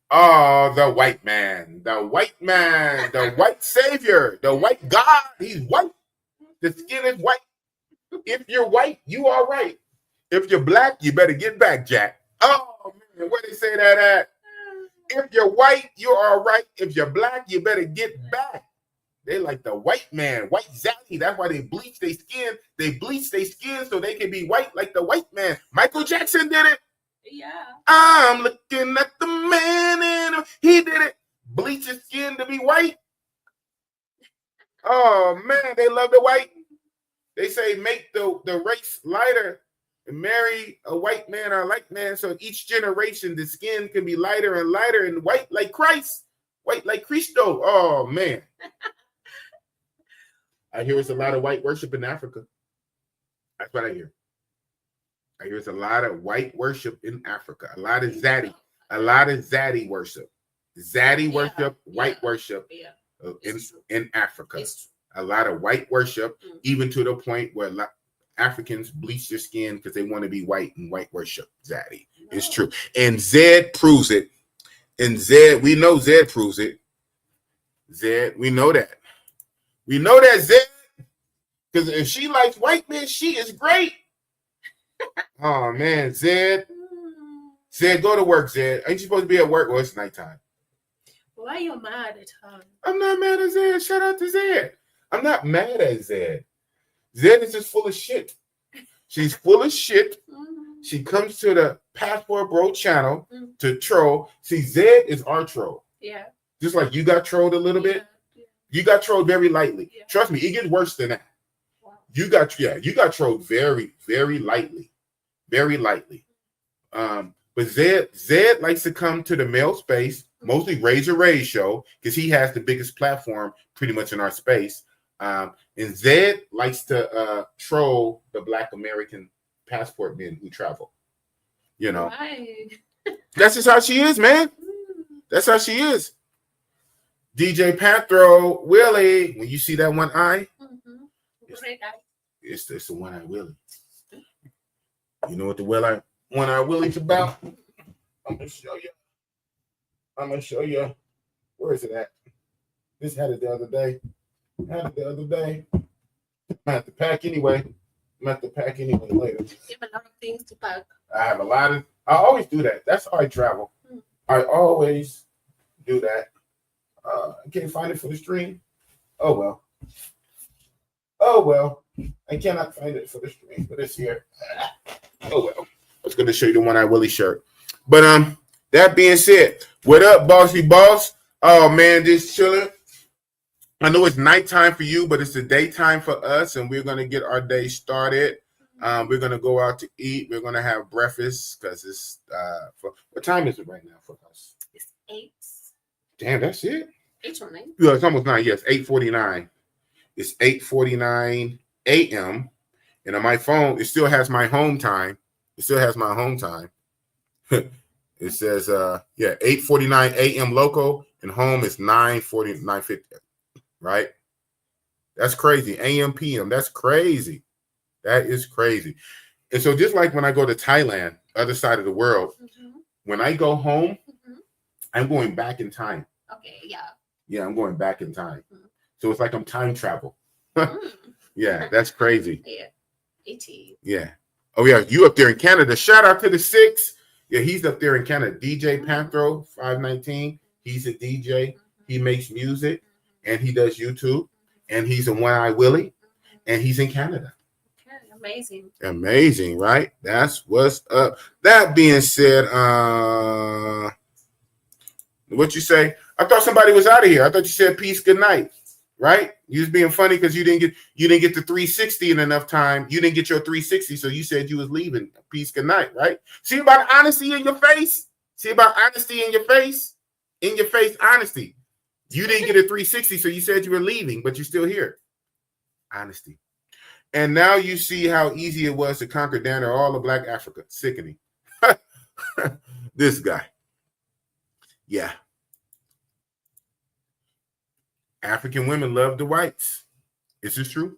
Oh, the white man, the white savior, the white God. He's white. The skin is white. If you're white, you are right. If you're black, you better get back, Jack. Oh, man, where they say that at? If you're white, you are right. If you're black, you better get back. They like the white man, white zaddy. That's why they bleach their skin. They bleach their skin so they can be white like the white man. Michael Jackson did it. Yeah. I'm looking at the man and he did it. Bleach his skin to be white. Oh, man, they love the white. They say make the race lighter and marry a white man or a light man so each generation the skin can be lighter and lighter and white like Christ. White like Cristo. Oh, man. I hear it's a lot of white worship in Africa. That's what I hear. I hear it's a lot of white worship in Africa. A lot of zaddy. A lot of zaddy worship. Zaddy worship, white worship in Africa. A lot of white worship, even to the point where Africans bleach their skin because they want to be white and white worship. Zaddy. No. It's true. And Zed proves it. And Zed, we know Zed proves it. Zed, we know that. We know that, Zed. Because if she likes white men, she is great. Oh, man, Zed. Zed, go to work, Zed. Ain't you supposed to be at work? Well, it's nighttime. Why are you mad at her? I'm not mad at Zed. Shout out to Zed. I'm not mad at Zed. Zed is just full of shit. She's full of shit. She comes to the Passport Bro channel to troll. See, Zed is our troll. Yeah. Just like you got trolled a little bit. Yeah. You got trolled very lightly. Yeah. Trust me, it gets worse than that. Wow. You got trolled very, very lightly. Very lightly. But Zed likes to come to the male space, mostly Razor Ray show, because he has the biggest platform pretty much in our space. And Zed likes to troll the Black American passport men who travel. You know, right. That's just how she is, man. That's how she is. DJ Panthro, Willie, when you see that one eye, it's the one eye Willie. You know what the one eye Willie's about? I'm gonna show you. Where is it at? This had it the other day. I'm gonna have to pack anyway. Later. You have a lot of things to pack. I always do that. That's how I travel. I always do that. I can't find it for the stream. Oh well. I cannot find it for the stream, but it's here. Oh well. was going to show you the One Eye Willie shirt. But that being said, what up, bossy boss? Oh man, just chilling. I know it's nighttime for you, but it's the daytime for us, and we're going to get our day started. We're going to go out to eat. We're going to have breakfast because it's what time is it right now for us? It's 8. Damn, that's it. 8 or 9? Yeah, it's almost 9. Yes, 8:49. It's 8:49 a.m. And on my phone, it still has my home time. It still has my home time. It says, 8:49 a.m. local, and home is 9:50. Right? That's crazy. AM, PM. That's crazy. That is crazy. And so just like when I go to Thailand, other side of the world, when I go home, I'm going back in time. Okay, yeah. Yeah, I'm going back in time. So it's like I'm time travel. Yeah, that's crazy. Yeah, it is. Yeah. Oh, yeah, you up there in Canada. Shout out to the 6. Yeah, he's up there in Canada. DJ Panthro, 519. He's a DJ. He makes music. And he does YouTube, and he's a One Eye Willie, and he's in Canada. Okay, amazing. Amazing, right? That's what's up. That being said, what you say? I thought somebody was out of here. I thought you said peace, good night, right? You was being funny because you didn't get the 360 in enough time. You didn't get your 360, so you said you was leaving. Peace, good night, right? See about honesty in your face? See about honesty in your face? In your face, honesty. You didn't get a 360, so you said you were leaving, but you're still here. Honesty. And now you see how easy it was to conquer down there all of Black Africa. Sickening. This guy. Yeah. African women love the whites. Is this true?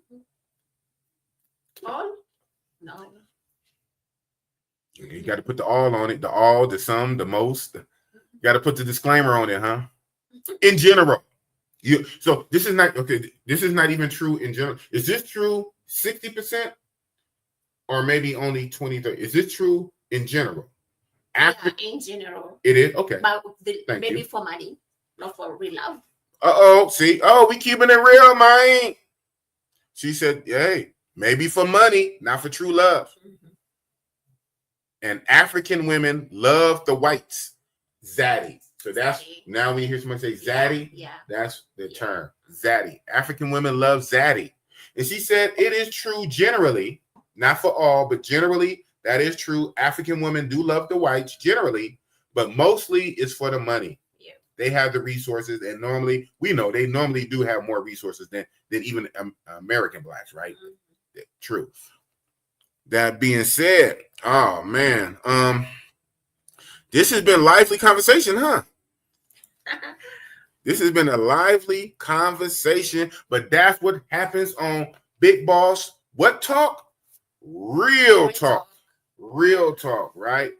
All? No. You got to put the all on it. The all, the some, the most. You got to put the disclaimer on it, huh? In general, so this is not okay. This is not even true in general. Is this true 60% or maybe only 20-30? Is this true in general? In general, it is okay. But maybe for money, not for real love. See, we keeping it real, man. She said, "Hey, maybe for money, not for true love." And African women love the whites, zaddy. So that's now when you hear somebody say zaddy, that's the term, zaddy. African women love zaddy. And she said it is true generally, not for all, but generally that is true. African women do love the whites generally, but mostly it's for the money. Yeah. They have the resources, and normally we know they normally do have more resources than even American blacks, right? True. That being said, oh man, this has been a lively conversation, huh? This has been a lively conversation, but that's what happens on Big Boss. What talk? Real talk. Real talk, right?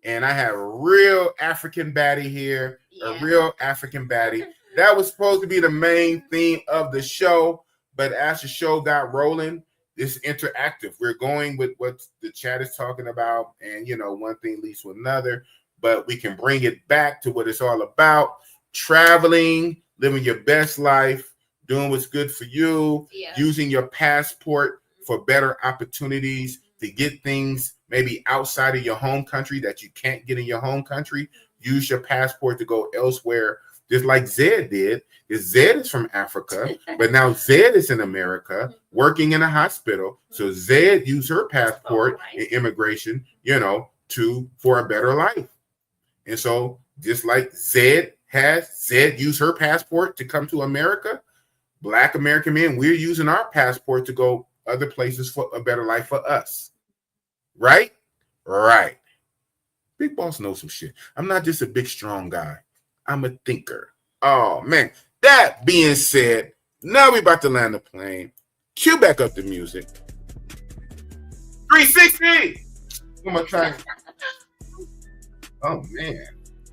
And I have a real African baddie here, a real African baddie. That was supposed to be the main theme of the show, but as the show got rolling, it's interactive. We're going with what the chat is talking about, and one thing leads to another, but we can bring it back to what it's all about. Traveling, living your best life, doing what's good for you, using your passport for better opportunities to get things maybe outside of your home country that you can't get in your home country. Use your passport to go elsewhere, just like Zed did. Zed is from Africa, but now Zed is in America working in a hospital. So Zed used her passport and immigration, for a better life. And so just like Zed used her passport to come to America, Black American men, we're using our passport to go other places for a better life for us. Right? Right. Big Boss knows some shit. I'm not just a big, strong guy. I'm a thinker. Oh, man. That being said, now we're about to land the plane. Cue back up the music. 360! One more time. Oh, man.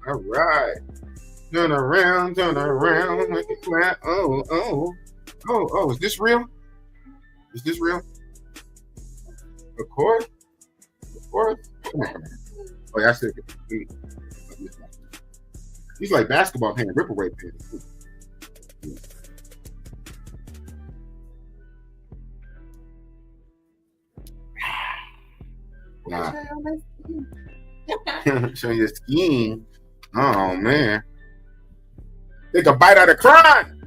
All right. Turn around, make it clap. Oh, is this real? Is this real? Of course. Oh, yeah, I said it. He's like basketball playing ripple away pants. Nah. Showing your skin. Oh man. Take a bite out of crime.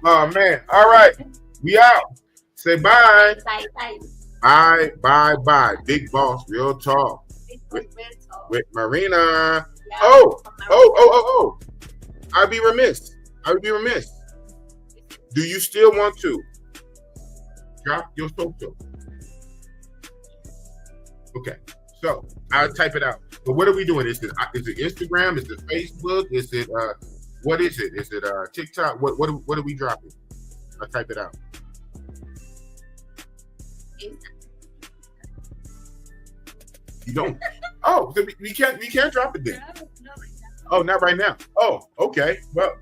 Oh man. All right. We out. Say bye. Bye, bye. Bye, bye, bye. Big boss, real talk. With Marina. Yeah, Oh. I'd be remiss. Do you still want to drop your social? Okay. So I'll type it out. But what are we doing? Is it Instagram? Is it Facebook? Is it what is it? Is it TikTok? What are we dropping? I'll type it out. You don't. Oh, so we can't drop it then. Oh, not right now. Oh, okay. Well,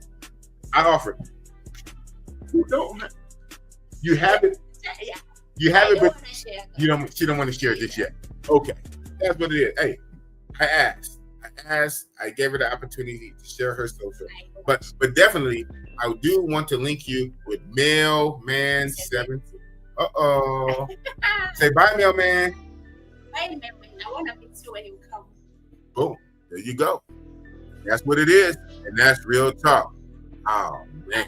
I offer it. You don't. You have it. Yeah. You have it, but you don't. She don't want to share it just yet. Okay, that's what it is. Hey, I asked. I gave her the opportunity to share her social, but definitely, I do want to link you with Mailman 7. Say bye, Mailman. Bye, Mailman. I want to meet you when you come. Boom. There you go. That's what it is, and that's real talk. Oh man.